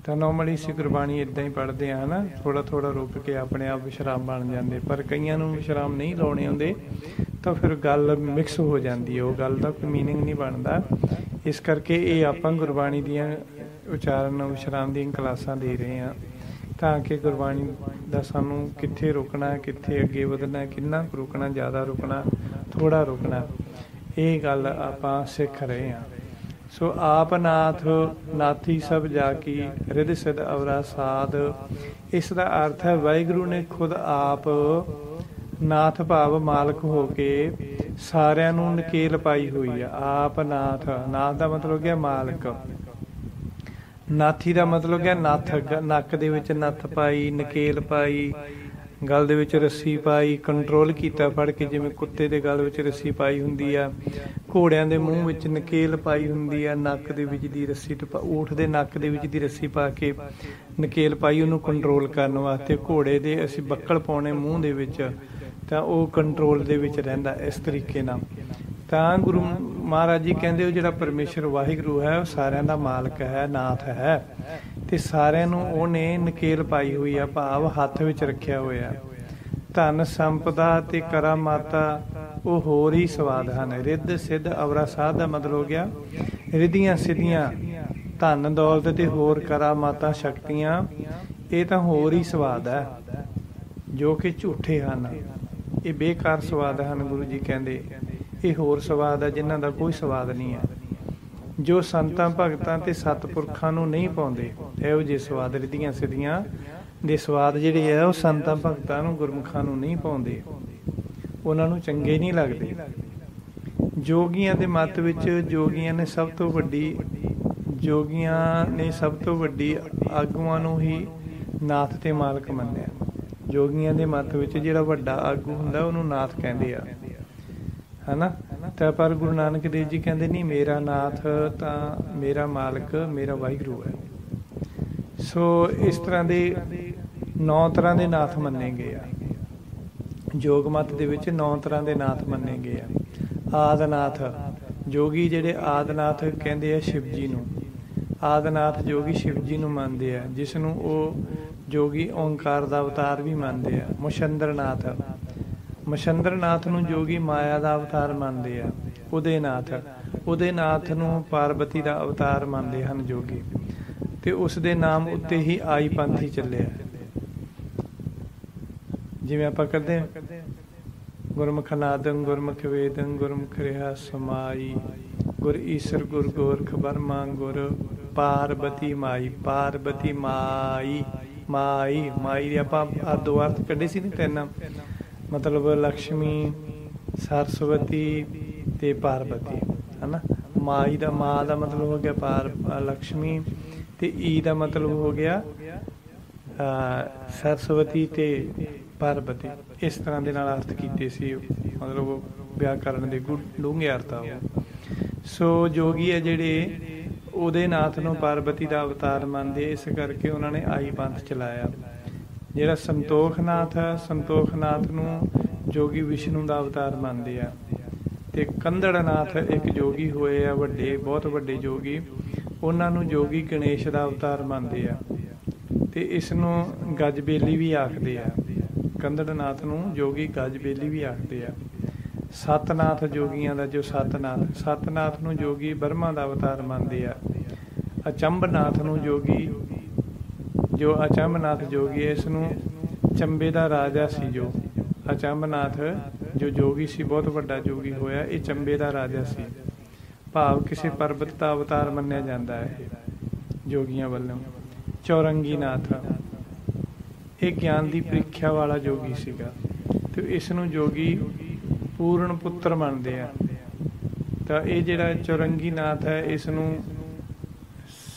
ਤਾਂ ਨੋਰਮਲੀ ਅਸੀਂ ਗੁਰਬਾਣੀ ਇੱਦਾਂ ਹੀ ਪੜ੍ਹਦੇ ਹਾਂ ਨਾ, ਥੋੜਾ ਰੁਕ ਕੇ ਆਪਣੇ ਆਪ ਵਿਸ਼ਰਾਮ ਬਣ ਜਾਂਦੇ। ਪਰ ਕਈਆਂ ਨੂੰ ਵਿਸ਼ਰਾਮ ਨਹੀਂ ਲਾਉਣੇ ਆਉਂਦੇ, ਤਾਂ ਫਿਰ ਗੱਲ ਮਿਕਸ ਹੋ ਜਾਂਦੀ ਹੈ, ਉਹ ਗੱਲ ਦਾ ਕੋਈ ਮੀਨਿੰਗ ਨਹੀਂ ਬਣਦਾ। ਇਸ ਕਰਕੇ ਇਹ ਆਪਾਂ ਗੁਰਬਾਣੀ ਦੀਆਂ ਉਚਾਰਨ ਵਿਸ਼ਰਾਮ ਦੀਆਂ ਕਲਾਸਾਂ ਦੇ ਰਹੇ ਹਾਂ, ਤਾਂ ਕਿ ਗੁਰਬਾਣੀ ਦਾ ਸਾਨੂੰ ਕਿੱਥੇ ਰੁਕਣਾ, ਕਿੱਥੇ ਅੱਗੇ ਵਧਣਾ, ਕਿੰਨਾ ਕੁ ਰੁਕਣਾ, ਜ਼ਿਆਦਾ ਰੁਕਣਾ, ਥੋੜ੍ਹਾ ਰੁਕਣਾ, ਇਹ ਗੱਲ ਆਪਾਂ ਸਿੱਖ ਰਹੇ ਹਾਂ। ਸੋ ਆਪ ਨਾਥ ਨਾਥੀ ਸਭ ਜਾ ਕੀ ਰਿੱਧ ਸਿੱਧ ਅਵਰਾ ਸਾਧ। ਇਸ ਦਾ ਅਰਥ ਹੈ ਵਾਹਿਗੁਰੂ ਨੇ ਖੁਦ ਆਪ ਨਾਥ ਭਾਵ ਮਾਲਕ ਹੋ ਕੇ ਸਾਰਿਆਂ ਨੂੰ ਨਕੇਲ ਪਾਈ ਹੋਈ ਆ। ਆਪ ਨਾਥ, ਨਾਥ ਦਾ ਮਤਲਬ ਗਿਆ ਮਾਲਕ, ਨਾਥੀ ਦਾ ਮਤਲਬ ਗਿਆ ਨੱਥ, ਨੱਕ ਦੇ ਵਿੱਚ ਨੱਥ ਪਾਈ, ਨਕੇਲ ਪਾਈ, ਗਲ ਦੇ ਵਿੱਚ ਰੱਸੀ ਪਾਈ, ਕੰਟਰੋਲ ਕੀਤਾ ਫੜ ਕੇ, ਜਿਵੇਂ ਕੁੱਤੇ ਦੇ ਗਲ ਵਿੱਚ ਰੱਸੀ ਪਾਈ ਹੁੰਦੀ ਆ, ਘੋੜਿਆਂ ਦੇ ਮੂੰਹ ਵਿੱਚ ਨਕੇਲ ਪਾਈ ਹੁੰਦੀ ਆ, ਨੱਕ ਦੇ ਵਿੱਚ ਦੀ ਰੱਸੀ, ਊਠ ਦੇ ਨੱਕ ਦੇ ਵਿੱਚ ਦੀ ਰੱਸੀ ਪਾ ਕੇ ਨਕੇਲ ਪਾਈ ਉਹਨੂੰ ਕੰਟਰੋਲ ਕਰਨ ਵਾਸਤੇ। ਘੋੜੇ ਦੇ ਅਸੀਂ ਬੱਕਲ ਪਾਉਣੇ ਮੂੰਹ ਦੇ ਵਿੱਚ, ਤਾਂ ਉਹ ਕੰਟਰੋਲ ਦੇ ਵਿੱਚ ਰਹਿੰਦਾ। ਇਸ ਤਰੀਕੇ ਨਾਲ ਤਾਂ ਗੁਰੂ ਮਹਾਰਾਜ ਜੀ ਕਹਿੰਦੇ ਉਹ ਜਿਹੜਾ ਪਰਮੇਸ਼ਰ ਵਾਹਿਗੁਰੂ ਹੈ ਉਹ ਸਾਰਿਆਂ ਦਾ ਮਾਲਕ ਹੈ, ਨਾਥ ਹੈ, ਤੇ ਸਾਰਿਆਂ ਨੂੰ ਉਹਨੇ ਨਕੇਲ ਪਾਈ ਹੋਈ ਆ, ਭਾਵ ਹੱਥ ਵਿੱਚ ਰੱਖਿਆ ਹੋਇਆ। ਧਨ ਸੰਪਦਾ ਤੇ ਕਰਾਮਾਤਾ ਉਹ ਹੋਰ ਹੀ ਸਵਾਦ ਹਨ। ਰਿੱਧ ਸਿੱਧ ਅਵਰਾ ਸਾਧ ਦਾ ਮਤਲਬ ਹੋ ਗਿਆ ਰਿੱਧੀਆਂ ਸਿੱਧੀਆਂ ਧਨ ਦੌਲਤ ਤੇ ਹੋਰ ਕਰਾਮਾਤਾਂ ਸ਼ਕਤੀਆਂ, ਇਹ ਤਾਂ ਹੋਰ ਹੀ ਸਵਾਦ ਹੈ, ਜੋ ਕਿ ਝੂਠੇ ਹਨ, ਇਹ ਬੇਕਾਰ ਸਵਾਦ ਹਨ। ਗੁਰੂ ਜੀ ਕਹਿੰਦੇ ਇਹ ਹੋਰ ਸਵਾਦ ਹੈ ਜਿਨ੍ਹਾਂ ਦਾ ਕੋਈ ਸਵਾਦ ਨਹੀਂ ਹੈ, ਜੋ ਸੰਤਾਂ ਭਗਤਾਂ ਤੇ ਸਤਿਪੁਰਖਾਂ ਨੂੰ ਨਹੀਂ ਪਾਉਂਦੇ। ਇਹੋ ਜਿਹੇ ਸਵਾਦ ਰਿੱਧੀਆਂ ਸਿੱਧੀਆਂ ਦੇ ਸਵਾਦ ਜਿਹੜੇ ਆ ਉਹ ਸੰਤਾਂ ਭਗਤਾਂ ਨੂੰ, ਗੁਰਮੁਖਾਂ ਨੂੰ ਨਹੀਂ ਪਾਉਂਦੇ, ਉਹਨਾਂ ਨੂੰ ਚੰਗੇ ਨਹੀਂ ਲੱਗਦੇ। ਜੋਗੀਆਂ ਦੇ ਮੱਤ ਵਿੱਚ ਜੋਗੀਆਂ ਨੇ ਸਭ ਤੋਂ ਵੱਡੀ ਆਗੂਆਂ ਨੂੰ ਹੀ ਨਾਥ ਤੇ ਮਾਲਕ ਮੰਨਿਆ। ਜੋਗੀਆਂ ਦੇ ਮੱਤ ਵਿੱਚ ਜਿਹੜਾ ਵੱਡਾ ਆਗੂ ਹੁੰਦਾ ਉਹਨੂੰ ਨਾਥ ਕਹਿੰਦੇ ਆ, ਹਨਾ। ਤਾਂ ਪਰ ਗੁਰੂ ਨਾਨਕ ਦੇਵ ਜੀ ਕਹਿੰਦੇ ਨਹੀਂ, ਮੇਰਾ ਨਾਥ ਤਾਂ ਮੇਰਾ ਮਾਲਕ ਮੇਰਾ ਵਾਹਿਗੁਰੂ ਹੈ। ਸੋ ਇਸ ਤਰ੍ਹਾਂ ਦੇ 9 ਤਰ੍ਹਾਂ ਦੇ ਨਾਥ ਮੰਨੇ ਗਏ ਆ। ਜੋਗ ਮੱਤ ਦੇ ਵਿੱਚ 9 ਤਰ੍ਹਾਂ ਦੇ ਨਾਥ ਮੰਨੇ ਗਏ ਆ। ਆਦਨਾਥ ਜੋਗੀ ਜਿਹੜੇ ਆਦਨਾਥ ਕਹਿੰਦੇ ਆ ਸ਼ਿਵ ਜੀ ਨੂੰ। ਆਦਨਾਥ ਜੋਗੀ ਸ਼ਿਵ ਜੀ ਨੂੰ ਮੰਨਦੇ ਆ, ਜਿਸ ਨੂੰ ਉਹ ਜੋਗੀ ਓਂਕਾਰ ਦਾ ਅਵਤਾਰ ਵੀ ਮੰਨਦੇ ਆ। ਮਛੰਦਰਨਾਥ ਨੂੰ ਜੋਗੀ ਮਾਇਆ ਦਾ ਅਵਤਾਰ ਮੰਨਦੇ ਆ। ਉਦੈਨਾਥ ਨੂੰ ਪਾਰਬਤੀ ਦਾ ਅਵਤਾਰ ਮੰਨਦੇ ਹਨ ਜੋਗੀ, ਤੇ ਉਸ ਦੇ ਨਾਮ ਉੱਤੇ ਹੀ ਆਈ ਪੰਥ ਹੀ ਚੱਲਿਆ। ਜਿਵੇਂ ਆਪਾਂ ਕਰਦੇ ਗੁਰਮੁਖ ਨਾਦੰ ਗੁਰਮੁਖ ਵੇਦੰ ਗੁਰਮੁਖ ਰਿਹਾ ਸਮਾਈ, ਗੁਰ ਈਸਰ ਗੁਰ ਗੋਰਖ ਬਰਮਾ ਗੁਰ ਪਾਰਬਤੀ ਮਾਈ। ਪਾਰਬਤੀ ਮਾਈ, ਮਾਈ ਦੇ ਆਪਾਂ ਦੋ ਅਰਥ ਕੱਢੇ ਸੀ ਨਾ, 3, ਮਤਲਬ ਲਕਸ਼ਮੀ, ਸਰਸਵਤੀ ਤੇ ਪਾਰਬਤੀ, ਹਨਾ। ਮਾਈ ਦਾ ਮਾਂ ਦਾ ਮਤਲਬ ਹੋ ਗਿਆ ਲਕਸ਼ਮੀ, ਤੇ ਈ ਦਾ ਮਤਲਬ ਹੋ ਗਿਆ ਸਰਸਵਤੀ ਤੇ ਪਾਰਬਤੀ। ਇਸ ਤਰ੍ਹਾਂ ਦੇ ਨਾਲ ਅਰਥ ਕੀਤੇ ਸੀ, ਮਤਲਬ ਵਿਆਕਰਨ ਦੇ ਡੂੰਘੇ ਅਰਥ ਆ। ਸੋ ਜੋਗੀ ਹੈ ਜਿਹੜੇ ਉਹਦੇ ਨਾਥ ਨੂੰ ਪਾਰਬਤੀ ਦਾ ਅਵਤਾਰ ਮੰਨਦੇ, ਇਸ ਕਰਕੇ ਉਹਨਾਂ ਨੇ ਆਈ ਪੰਥ ਚਲਾਇਆ। ਜਿਹੜਾ ਸੰਤੋਖਨਾਥ ਹੈ, ਸੰਤੋਖਨਾਥ ਨੂੰ ਜੋਗੀ ਵਿਸ਼ਨੂੰ ਦਾ ਅਵਤਾਰ ਮੰਨਦੇ ਆ। ਤੇ ਕੰਧੜਨਾਥ ਇੱਕ ਜੋਗੀ ਹੋਏ ਆ ਵੱਡੇ, ਬਹੁਤ ਵੱਡੇ ਜੋਗੀ, ਉਹਨਾਂ ਨੂੰ ਜੋਗੀ ਗਣੇਸ਼ ਦਾ ਅਵਤਾਰ ਮੰਨਦੇ ਆ। ਤੇ ਇਸ ਨੂੰ ਗਜਬੇਲੀ ਵੀ ਆਖਦੇ ਆ। ਕੰਧੜਨਾਥ ਨੂੰ ਜੋਗੀ ਗਜਬੇਲੀ ਵੀ ਆਖਦੇ ਆ। ਸਤਨਾਥ ਜੋਗੀਆਂ ਦਾ ਜੋ ਸਤਨਾਥ ਨੂੰ ਜੋਗੀ ਬਰਮਾ ਦਾ ਅਵਤਾਰ ਮੰਨਦੇ ਆ। ਅਚੰਭਨਾਥ ਨੂੰ ਜੋਗੀ, ਜੋ ਅਚੰਭਨਾਥ ਜੋਗੀ, ਇਸ ਨੂੰ ਚੰਬੇ ਦਾ ਰਾਜਾ ਸੀ। ਜੋ ਅਚੰਭਨਾਥ ਜੋ ਜੋਗੀ ਸੀ, ਬਹੁਤ ਵੱਡਾ ਜੋਗੀ ਹੋਇਆ, ਇਹ ਚੰਬੇ ਦਾ ਰਾਜਾ ਸੀ। ਭਾਵ ਕਿਸੇ ਪਰਬਤ ਦਾ ਅਵਤਾਰ ਮੰਨਿਆ ਜਾਂਦਾ ਹੈ ਇਹ ਜੋਗੀਆਂ ਵੱਲੋਂ। ਚੌਰੰਗੀਨਾਥ, ਇਹ ਗਿਆਨ ਦੀ ਪ੍ਰੀਖਿਆ ਵਾਲਾ ਜੋਗੀ ਸੀਗਾ, ਤੇ ਇਸ ਨੂੰ ਜੋਗੀ ਪੂਰਨ ਪੁੱਤਰ ਮੰਨਦੇ ਆ। ਤਾਂ ਇਹ ਜਿਹੜਾ ਚੌਰੰਗੀਨਾਥ ਹੈ, ਇਸ ਨੂੰ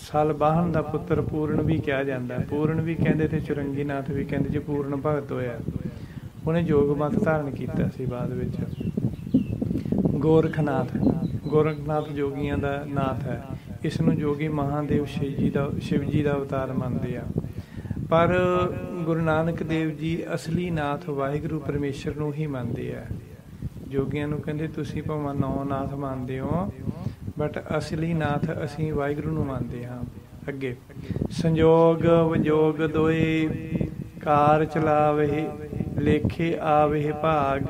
ਸਲਵਾਹਨ ਦਾ ਪੁੱਤਰ ਪੂਰਨ ਵੀ ਕਿਹਾ ਜਾਂਦਾ। ਪੂਰਨ ਵੀ ਕਹਿੰਦੇ ਤੇ ਚੌਰੰਗੀਨਾਥ ਵੀ ਕਹਿੰਦੇ। ਜੇ ਪੂਰਨ ਭਗਤ ਹੋਇਆ, ਉਹਨੇ ਯੋਗ ਮਤ ਧਾਰਨ ਕੀਤਾ ਸੀ ਬਾਅਦ ਵਿੱਚ। ਗੋਰਖਨਾਥ, ਗੋਰਖਨਾਥ ਜੋਗੀਆਂ ਦਾ ਨਾਥ ਹੈ। ਇਸ ਨੂੰ ਜੋਗੀ ਮਹਾਦੇਵ ਸ਼ਿਵ ਜੀ ਦਾ ਅਵਤਾਰ ਮੰਨਦੇ ਆ। ਪਰ ਗੁਰੂ ਨਾਨਕ ਦੇਵ ਜੀ ਅਸਲੀ ਨਾਥ ਵਾਹਿਗੁਰੂ ਪਰਮੇਸ਼ਰ ਨੂੰ ਹੀ ਮੰਨਦੇ ਆ। ਜੋਗੀਆਂ ਨੂੰ ਕਹਿੰਦੇ ਤੁਸੀਂ ਭਾਵੇਂ 9 ਨਾਥ ਮੰਨਦੇ ਹੋ, ਬਟ ਅਸਲੀ ਨਾਥ ਅਸੀਂ ਵਾਹਿਗੁਰੂ ਨੂੰ ਮੰਨਦੇ ਹਾਂ। ਅੱਗੇ ਸੰਜੋਗ ਵਿਜੋਗ ਦੋਏ, ਕਾਰ ਚਲਾਵੇ ਲੇਖੇ ਆਵੇ ਭਾਗ।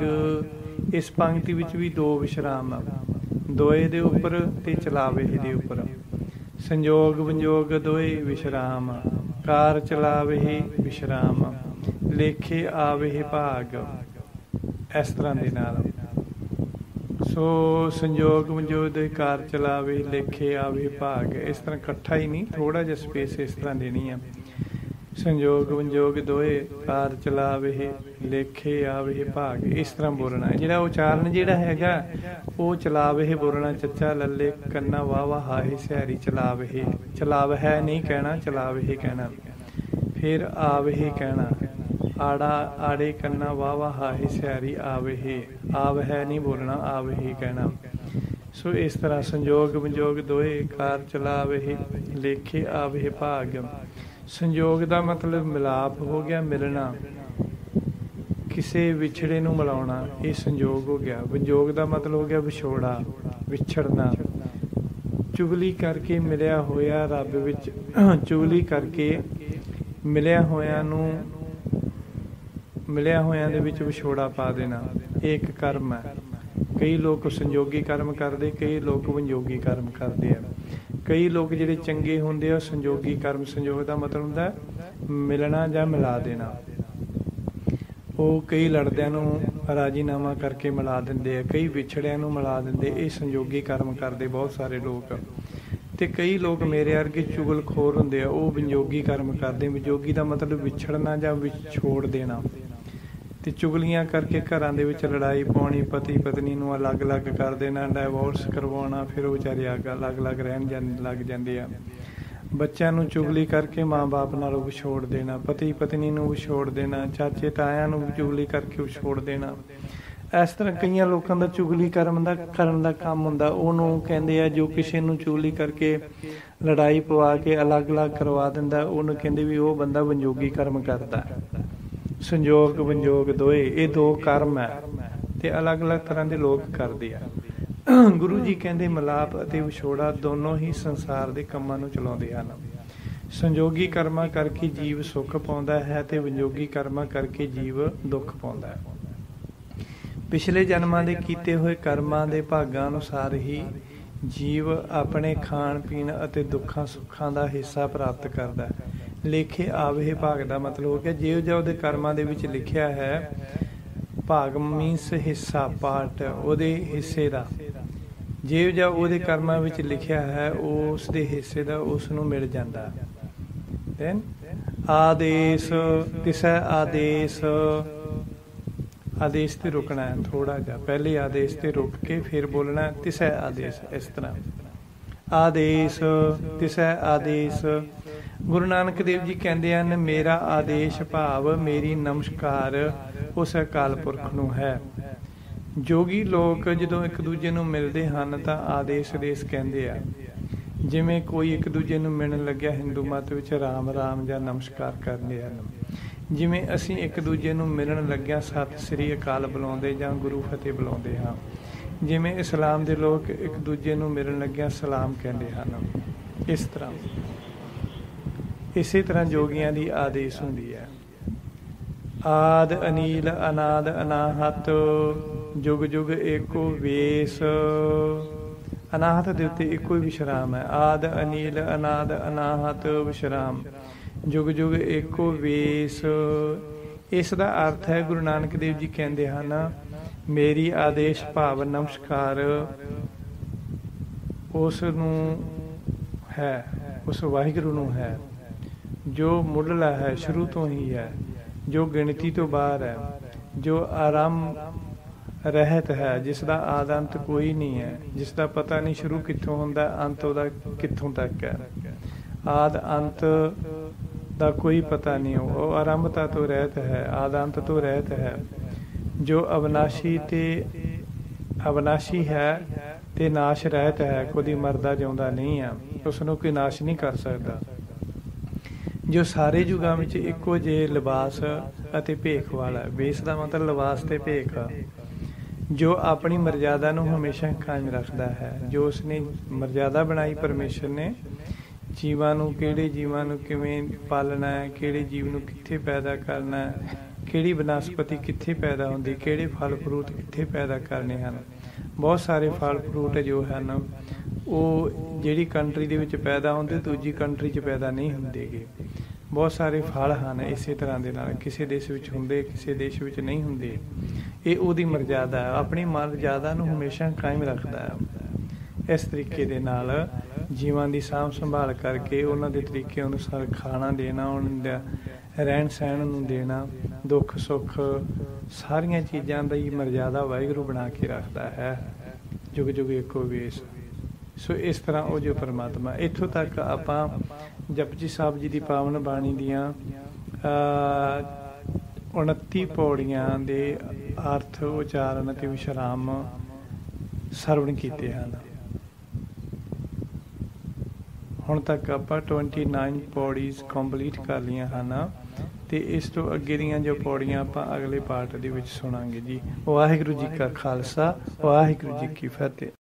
ਇਸ ਪੰਕਤੀ ਵਿੱਚ ਵੀ 2 ਵਿਸ਼ਰਾਮ ਆ, ਦੋਏ ਦੇ ਉੱਪਰ ਤੇ ਚਲਾਵੇ ਦੇ ਉੱਪਰ। ਸੰਜੋਗ ਵਿਜੋਗ ਦੋਏ ਵਿਸ਼ਰਾਮ, ਕਾਰ ਚਲਾਵੇ ਵਿਸ਼ਰਾਮ, ਲੇਖੇ ਆਵੇ ਭਾਗ, ਇਸ ਤਰ੍ਹਾਂ ਦੇ ਨਾਲ। ਸੋ ਸੰਜੋਗ ਵਿਜੋਗ ਦੇ ਕਾਰ ਚਲਾਵੇ ਲੇਖੇ ਆਵੇ ਭਾਗ, ਇਸ ਤਰ੍ਹਾਂ ਇਕੱਠਾ ਹੀ ਨਹੀਂ, ਥੋੜਾ ਜਿਹਾ ਸਪੇਸ ਇਸ ਤਰ੍ਹਾਂ ਦੇਣੀ ਆ। ਸੰਜੋਗ ਵਿਜੋਗ ਦੋਏ, ਕਾਰ ਚਲਾਵੇ ਲੇਖੇ ਆਵੇ ਭਾਗ, ਇਸ ਤਰ੍ਹਾਂ ਬੋਲਣਾ ਹੈ। ਜਿਹੜਾ ਉਚਾਰਨ ਜਿਹੜਾ ਹੈਗਾ ਉਹ ਚਲਾਵੇ ਬੋਲਣਾ, ਚੱਚਾ ਲੱਲੇ ਕੰਨਾ ਵਾਵਾ ਹਾਹੇ ਸਿਹਾਰੀ ਚਲਾਵੇ। ਚਲਾਵ ਹੈ ਨਹੀਂ ਕਹਿਣਾ, ਚਲਾਵੇ ਕਹਿਣਾ। ਫਿਰ ਆਵੇ ਕਹਿਣਾ, ਆੜਾ ਆੜੇ ਕੰਨਾ ਵਾਵਾ ਹਾਹੇ ਸਿਹਾਰੀ ਆਵੇ। ਆਵ ਹੈ ਨਹੀਂ ਬੋਲਣਾ, ਆਵੇ ਕਹਿਣਾ। ਸੋ ਇਸ ਤਰ੍ਹਾਂ ਸੰਜੋਗ ਵਿਜੋਗ ਦੋਏ, ਕਾਰ ਚਲਾਵੇ ਲੇਖੇ ਆਵੇ ਭਾਗ। ਸੰਜੋਗ ਦਾ ਮਤਲਬ ਮਿਲਾਪ ਹੋ ਗਿਆ, ਮਿਲਣਾ, ਕਿਸੇ ਵਿਛੜੇ ਨੂੰ ਮਿਲਾਉਣਾ, ਇਹ ਸੰਜੋਗ ਹੋ ਗਿਆ। ਵਿਜੋਗ ਦਾ ਮਤਲਬ ਹੋ ਗਿਆ ਵਿਛੋੜਾ, ਵਿਛੜਨਾ। ਚੁਗਲੀ ਕਰਕੇ ਮਿਲਿਆ ਹੋਇਆ ਰੱਬ ਵਿੱਚ, ਚੁਗਲੀ ਕਰਕੇ ਮਿਲਿਆ ਹੋਇਆਂ ਦੇ ਵਿੱਚ ਵਿਛੋੜਾ ਪਾ ਦੇਣਾ, ਇਹ ਇੱਕ ਕਰਮ ਹੈ। ਕਈ ਲੋਕ ਸੰਜੋਗੀ ਕਰਮ ਕਰਦੇ, ਕਈ ਲੋਕ ਵਿਜੋਗੀ ਕਰਮ ਕਰਦੇ ਆ। ਕਈ ਲੋਕ ਜਿਹੜੇ ਚੰਗੇ ਹੁੰਦੇ ਆ ਸੰਜੋਗੀ ਕਰਮ, ਸੰਜੋਗ ਦਾ ਮਤਲਬ ਹੁੰਦਾ ਮਿਲਣਾ ਜਾਂ ਮਿਲਾ ਦੇਣਾ। ਉਹ ਕਈ ਲੜਦਿਆਂ ਨੂੰ ਰਾਜੀਨਾਮਾ ਕਰਕੇ ਮਿਲਾ ਦਿੰਦੇ ਆ, ਕਈ ਵਿਛੜਿਆਂ ਨੂੰ ਮਿਲਾ ਦਿੰਦੇ। ਇਹ ਸੰਜੋਗੀ ਕਰਮ ਕਰਦੇ ਬਹੁਤ ਸਾਰੇ ਲੋਕ। ਤੇ ਕਈ ਲੋਕ ਮੇਰੇ ਵਰਗੇ ਚੁਗਲਖੋਰ ਹੁੰਦੇ ਆ, ਉਹ ਵਿਜੋਗੀ ਕਰਮ ਕਰਦੇ। ਵਿਜੋਗੀ ਦਾ ਮਤਲਬ ਵਿਛੜਨਾ ਜਾਂ ਵਿਛੋੜ ਦੇਣਾ। ਤੇ ਚੁਗਲੀਆਂ ਕਰਕੇ ਘਰਾਂ ਦੇ ਵਿੱਚ ਲੜਾਈ ਪਾਉਣੀ, ਪਤੀ ਪਤਨੀ ਨੂੰ ਅਲੱਗ-ਅਲੱਗ ਕਰ ਦੇਣਾ, ਡਾਈਵੋਰਸ ਕਰਵਾਉਣਾ, ਫਿਰ ਉਹ ਵਿਚਾਰੇ ਅਲੱਗ-ਅਲੱਗ ਰਹਿਣ ਲੱਗ ਜਾਂਦੇ ਆ। ਬੱਚਿਆਂ ਨੂੰ ਚੁਗਲੀ ਕਰਕੇ ਮਾਂ-ਬਾਪ ਨਾਲੋਂ ਵਿਛੋੜ ਦੇਣਾ, ਪਤੀ ਪਤਨੀ ਨੂੰ ਵਿਛੋੜ ਦੇਣਾ, ਚਾਚੇ ਤਾਇਆਂ ਨੂੰ ਚੁਗਲੀ ਕਰਕੇ ਵਿਛੋੜ ਦੇਣਾ। ਇਸ ਤਰ੍ਹਾਂ ਕਈਆਂ ਲੋਕਾਂ ਦਾ ਚੁਗਲੀ ਕਰਨ ਦਾ ਕੰਮ ਹੁੰਦਾ। ਉਹਨੂੰ ਕਹਿੰਦੇ ਆ ਜੋ ਕਿਸੇ ਨੂੰ ਚੁਗਲੀ ਕਰਕੇ ਲੜਾਈ ਪਵਾ ਕੇ ਅਲੱਗ-ਅਲੱਗ ਕਰਵਾ ਦਿੰਦਾ, ਉਹਨੂੰ ਕਹਿੰਦੇ ਵੀ ਉਹ ਬੰਦਾ ਵਿਜੋਗੀ ਕਰਮ ਕਰਦਾ। ਸੰਜੋਗ ਵਿਜੋਗ ਦੋਏ, ਇਹ 2 ਕਰਮ ਹੈ ਤੇ ਅਲੱਗ-ਅਲੱਗ ਤਰ੍ਹਾਂ ਦੇ ਲੋਕ ਕਰਦੇ ਆ। ਗੁਰੂ ਜੀ ਕਹਿੰਦੇ ਮਿਲਾਪ ਅਤੇ ਵਿਛੋੜਾ ਦੋਨੋਂ ਹੀ ਸੰਸਾਰ ਦੇ ਕੰਮਾਂ ਨੂੰ ਚਲਾਉਂਦੇ ਹਨ। ਸੰਜੋਗੀ ਕਰਮਾਂ ਕਰਕੇ ਜੀਵ ਸੁੱਖ ਪਾਉਂਦਾ ਹੈ ਤੇ ਵਿਜੋਗੀ ਕਰਮਾਂ ਕਰਕੇ ਜੀਵ ਦੁੱਖ ਪਾਉਂਦਾ ਹੈ। ਪਿਛਲੇ ਜਨਮਾਂ ਦੇ ਕੀਤੇ ਹੋਏ ਕਰਮਾਂ ਦੇ ਭਾਗਾਂ ਅਨੁਸਾਰ ਹੀ ਜੀਵ ਆਪਣੇ ਖਾਣ ਪੀਣ ਅਤੇ ਦੁੱਖਾਂ ਸੁੱਖਾਂ ਦਾ ਹਿੱਸਾ ਪ੍ਰਾਪਤ ਕਰਦਾ ਹੈ। ਲੇਖੇ ਆਵੇ ਭਾਗ ਦਾ ਮਤਲਬ ਹੋ ਗਿਆ ਜਿਹੋ ਜਿਹਾ ਉਹਦੇ ਕਰਮਾਂ ਦੇ ਵਿੱਚ ਲਿਖਿਆ ਹੈ। ਭਾਗ ਮੀਨਸ ਹਿੱਸਾ, ਪਾਰਟ, ਉਹਦੇ ਹਿੱਸੇ ਦਾ। ਜਿਹੋ ਜਿਹਾ ਉਹਦੇ ਕਰਮਾਂ ਵਿੱਚ ਲਿਖਿਆ ਹੈ ਉਸ ਦੇ ਹਿੱਸੇ ਦਾ ਉਸ ਨੂੰ ਮਿਲ ਜਾਂਦਾ। ਦੈਨ ਆਦੇਸ਼, ਤਿਸੈ ਆਦੇਸ਼, ਆਦੇਸ਼ ਤੇ ਰੁਕਣਾ ਹੈ ਥੋੜਾ ਜਿਹਾ। ਪਹਿਲੇ ਆਦੇਸ਼ ਤੇ ਰੁਕ ਕੇ ਫਿਰ ਬੋਲਣਾ ਤਿਸੈ ਆਦੇਸ਼, ਇਸ ਤਰ੍ਹਾਂ। ਆਦੇਸ਼, ਤਿਸੈ ਆਦੇਸ਼। ਗੁਰੂ ਨਾਨਕ ਦੇਵ ਜੀ ਕਹਿੰਦੇ ਹਨ ਮੇਰਾ ਆਦੇਸ਼ ਭਾਵ ਮੇਰੀ ਨਮਸਕਾਰ ਉਸ ਅਕਾਲ ਪੁਰਖ ਨੂੰ ਹੈ। ਜੋਗੀ ਲੋਕ ਜਦੋਂ ਇੱਕ ਦੂਜੇ ਨੂੰ ਮਿਲਦੇ ਹਨ ਤਾਂ ਆਦੇਸ਼ ਦੇਸ਼ ਕਹਿੰਦੇ ਆ। ਜਿਵੇਂ ਕੋਈ ਇੱਕ ਦੂਜੇ ਨੂੰ ਮਿਲਣ ਲੱਗਿਆ ਹਿੰਦੂ ਮਤ ਵਿੱਚ ਰਾਮ ਰਾਮ ਜਾਂ ਨਮਸਕਾਰ ਕਰਦੇ ਹਨ, ਜਿਵੇਂ ਅਸੀਂ ਇੱਕ ਦੂਜੇ ਨੂੰ ਮਿਲਣ ਲੱਗਿਆ ਸਤਿ ਸ੍ਰੀ ਅਕਾਲ ਬੁਲਾਉਂਦੇ ਜਾਂ ਗੁਰੂ ਫਤਿਹ ਬੁਲਾਉਂਦੇ ਹਾਂ, ਜਿਵੇਂ ਇਸਲਾਮ ਦੇ ਲੋਕ ਇੱਕ ਦੂਜੇ ਨੂੰ ਮਿਲਣ ਲੱਗਿਆ ਸਲਾਮ ਕਹਿੰਦੇ ਹਨ। ਇਸ ਤਰ੍ਹਾਂ ਇਸੇ ਤਰ੍ਹਾਂ ਜੋਗੀਆਂ ਦੀ ਆਦੇਸ਼ ਹੁੰਦੀ ਹੈ। ਆਦ ਅਨੀਲ ਅਨਾਦ ਅਨਾਹਤ ਜੁਗ ਜੁਗ ਏਕੋ ਵੇਸ। ਅਨਾਹਤ ਦੇ ਉੱਤੇ ਇੱਕੋ ਹੀ ਵਿਸ਼ਰਾਮ ਹੈ। ਆਦ ਅਨੀਲ ਅਨਾਦ ਅਨਾਹਤ ਵਿਸ਼ਰਾਮ ਜੁਗ ਜੁਗ ਏਕੋ ਵੇਸ। ਇਸ ਦਾ ਅਰਥ ਹੈ, ਗੁਰੂ ਨਾਨਕ ਦੇਵ ਜੀ ਕਹਿੰਦੇ ਹਨ, ਮੇਰੀ ਆਦੇਸ਼ ਭਾਵ ਨਮਸਕਾਰ ਉਸ ਨੂੰ ਹੈ, ਉਸ ਵਾਹਿਗੁਰੂ ਨੂੰ ਹੈ ਜੋ ਮੁੱਢਲਾ ਹੈ, ਸ਼ੁਰੂ ਤੋਂ ਹੀ ਹੈ, ਜੋ ਗਿਣਤੀ ਤੋਂ ਬਾਹਰ ਹੈ, ਜੋ ਆਰੰਭ ਰਹਿਤ ਹੈ, ਜਿਸ ਦਾ ਆਦ ਅੰਤ ਕੋਈ ਨਹੀਂ ਹੈ, ਜਿਸ ਦਾ ਪਤਾ ਨਹੀਂ ਸ਼ੁਰੂ ਕਿੱਥੋਂ ਹੁੰਦਾ, ਅੰਤ ਉਹਦਾ ਕਿੱਥੋਂ ਤੱਕ ਹੈ। ਆਦ ਅੰਤ ਦਾ ਕੋਈ ਪਤਾ ਨਹੀਂ, ਉਹ ਆਰੰਭਤਾ ਤੋਂ ਰਹਿਤ ਹੈ, ਆਦ ਅੰਤ ਤੋਂ ਰਹਿਤ ਹੈ, ਜੋ ਅਵਿਨਾਸ਼ੀ ਹੈ ਤੇ ਨਾਸ਼ ਰਹਿਤ ਹੈ, ਕਦੀ ਮਰਦਾ ਜਿਉਂਦਾ ਨਹੀਂ ਆ, ਉਸ ਨੂੰ ਕੋਈ ਨਾਸ਼ ਨਹੀਂ ਕਰ ਸਕਦਾ, ਜੋ ਸਾਰੇ ਯੁਗਾਂ ਵਿੱਚ ਇੱਕੋ ਜਿਹੇ ਲਿਬਾਸ ਅਤੇ ਭੇਖ ਵਾਲਾ। ਵੇਸ ਦਾ ਮਤਲਬ ਲਿਬਾਸ ਤੇ ਭੇਖ, ਜੋ ਆਪਣੀ ਮਰਜ਼ਾਦਾ ਨੂੰ ਹਮੇਸ਼ਾ ਕਾਇਮ ਰੱਖਦਾ ਹੈ, ਜੋ ਉਸਨੇ ਮਰਜ਼ਾਦਾ ਬਣਾਈ ਪਰਮੇਸ਼ਰ ਨੇ, ਜੀਵਾਂ ਨੂੰ, ਕਿਹੜੇ ਜੀਵਾਂ ਨੂੰ ਕਿਵੇਂ ਪਾਲਣਾ ਹੈ, ਕਿਹੜੇ ਜੀਵ ਨੂੰ ਕਿੱਥੇ ਪੈਦਾ ਕਰਨਾ ਹੈ, ਕਿਹੜੀ ਬਨਸਪਤੀ ਕਿੱਥੇ ਪੈਦਾ ਹੁੰਦੀ, ਕਿਹੜੇ ਫਲ ਫਰੂਟ ਕਿੱਥੇ ਪੈਦਾ ਕਰਨੇ ਹਨ। ਬਹੁਤ ਸਾਰੇ ਫਲ ਫਰੂਟ ਜੋ ਹਨ ਉਹ ਜਿਹੜੀ ਕੰਟਰੀ ਦੇ ਵਿੱਚ ਪੈਦਾ ਹੁੰਦੇ ਦੂਜੀ ਕੰਟਰੀ 'ਚ ਪੈਦਾ ਨਹੀਂ ਹੁੰਦੇ ਗੇ। ਬਹੁਤ ਸਾਰੇ ਫਲ ਹਨ ਇਸੇ ਤਰ੍ਹਾਂ ਦੇ ਨਾਲ, ਕਿਸੇ ਦੇਸ਼ ਵਿੱਚ ਹੁੰਦੇ, ਕਿਸੇ ਦੇਸ਼ ਵਿੱਚ ਨਹੀਂ ਹੁੰਦੇ। ਇਹ ਉਹਦੀ ਮਰਜ਼ਾਦਾ ਹੈ, ਆਪਣੀ ਮਰਜ਼ਾਦਾ ਨੂੰ ਹਮੇਸ਼ਾ ਕਾਇਮ ਰੱਖਦਾ ਹੈ। ਇਸ ਤਰੀਕੇ ਦੇ ਨਾਲ ਜੀਵਾਂ ਦੀ ਸਾਂਭ ਸੰਭਾਲ ਕਰਕੇ ਉਹਨਾਂ ਦੇ ਤਰੀਕੇ ਅਨੁਸਾਰ ਖਾਣਾ ਦੇਣਾ, ਉਹਨਾਂ ਦਾ ਰਹਿਣ ਸਹਿਣ ਨੂੰ ਦੇਣਾ, ਦੁੱਖ ਸੁੱਖ ਸਾਰੀਆਂ ਚੀਜ਼ਾਂ ਦਾ ਹੀ ਮਰਜ਼ਾਦਾ ਵਾਹਿਗੁਰੂ ਬਣਾ ਕੇ ਰੱਖਦਾ ਹੈ। ਜੁਗ ਜੁਗ ਏਕੋ ਵੇਸ। ਸੋ ਇਸ ਤਰ੍ਹਾਂ ਉਹ ਜੋ ਪਰਮਾਤਮਾ। ਇੱਥੋਂ ਤੱਕ ਆਪਾਂ ਜਪਜੀ ਸਾਹਿਬ ਜੀ ਦੀ ਪਾਵਨ ਬਾਣੀ ਦੀਆਂ 29 ਪੌੜੀਆਂ ਦੇ ਅਰਥ, ਉਚਾਰਨ ਅਤੇ ਵਿਸ਼ਰਾਮ ਸਰਵਣ ਕੀਤੇ ਹਨ। ਹੁਣ ਤੱਕ ਆਪਾਂ 29 ਪੌੜੀਜ਼ ਕੰਪਲੀਟ ਕਰ ਲਈਆਂ ਹਨ ਤੇ ਇਸ ਤੋਂ ਅੱਗੇ ਦੀਆਂ ਜੋ ਪੌੜੀਆਂ ਆਪਾਂ ਅਗਲੇ ਪਾਰਟ ਦੇ ਵਿੱਚ ਸੁਣਾਂਗੇ ਜੀ। ਵਾਹਿਗੁਰੂ ਜੀ ਕਾ ਖਾਲਸਾ, ਵਾਹਿਗੁਰੂ ਜੀ ਕੀ ਫਤਿਹ।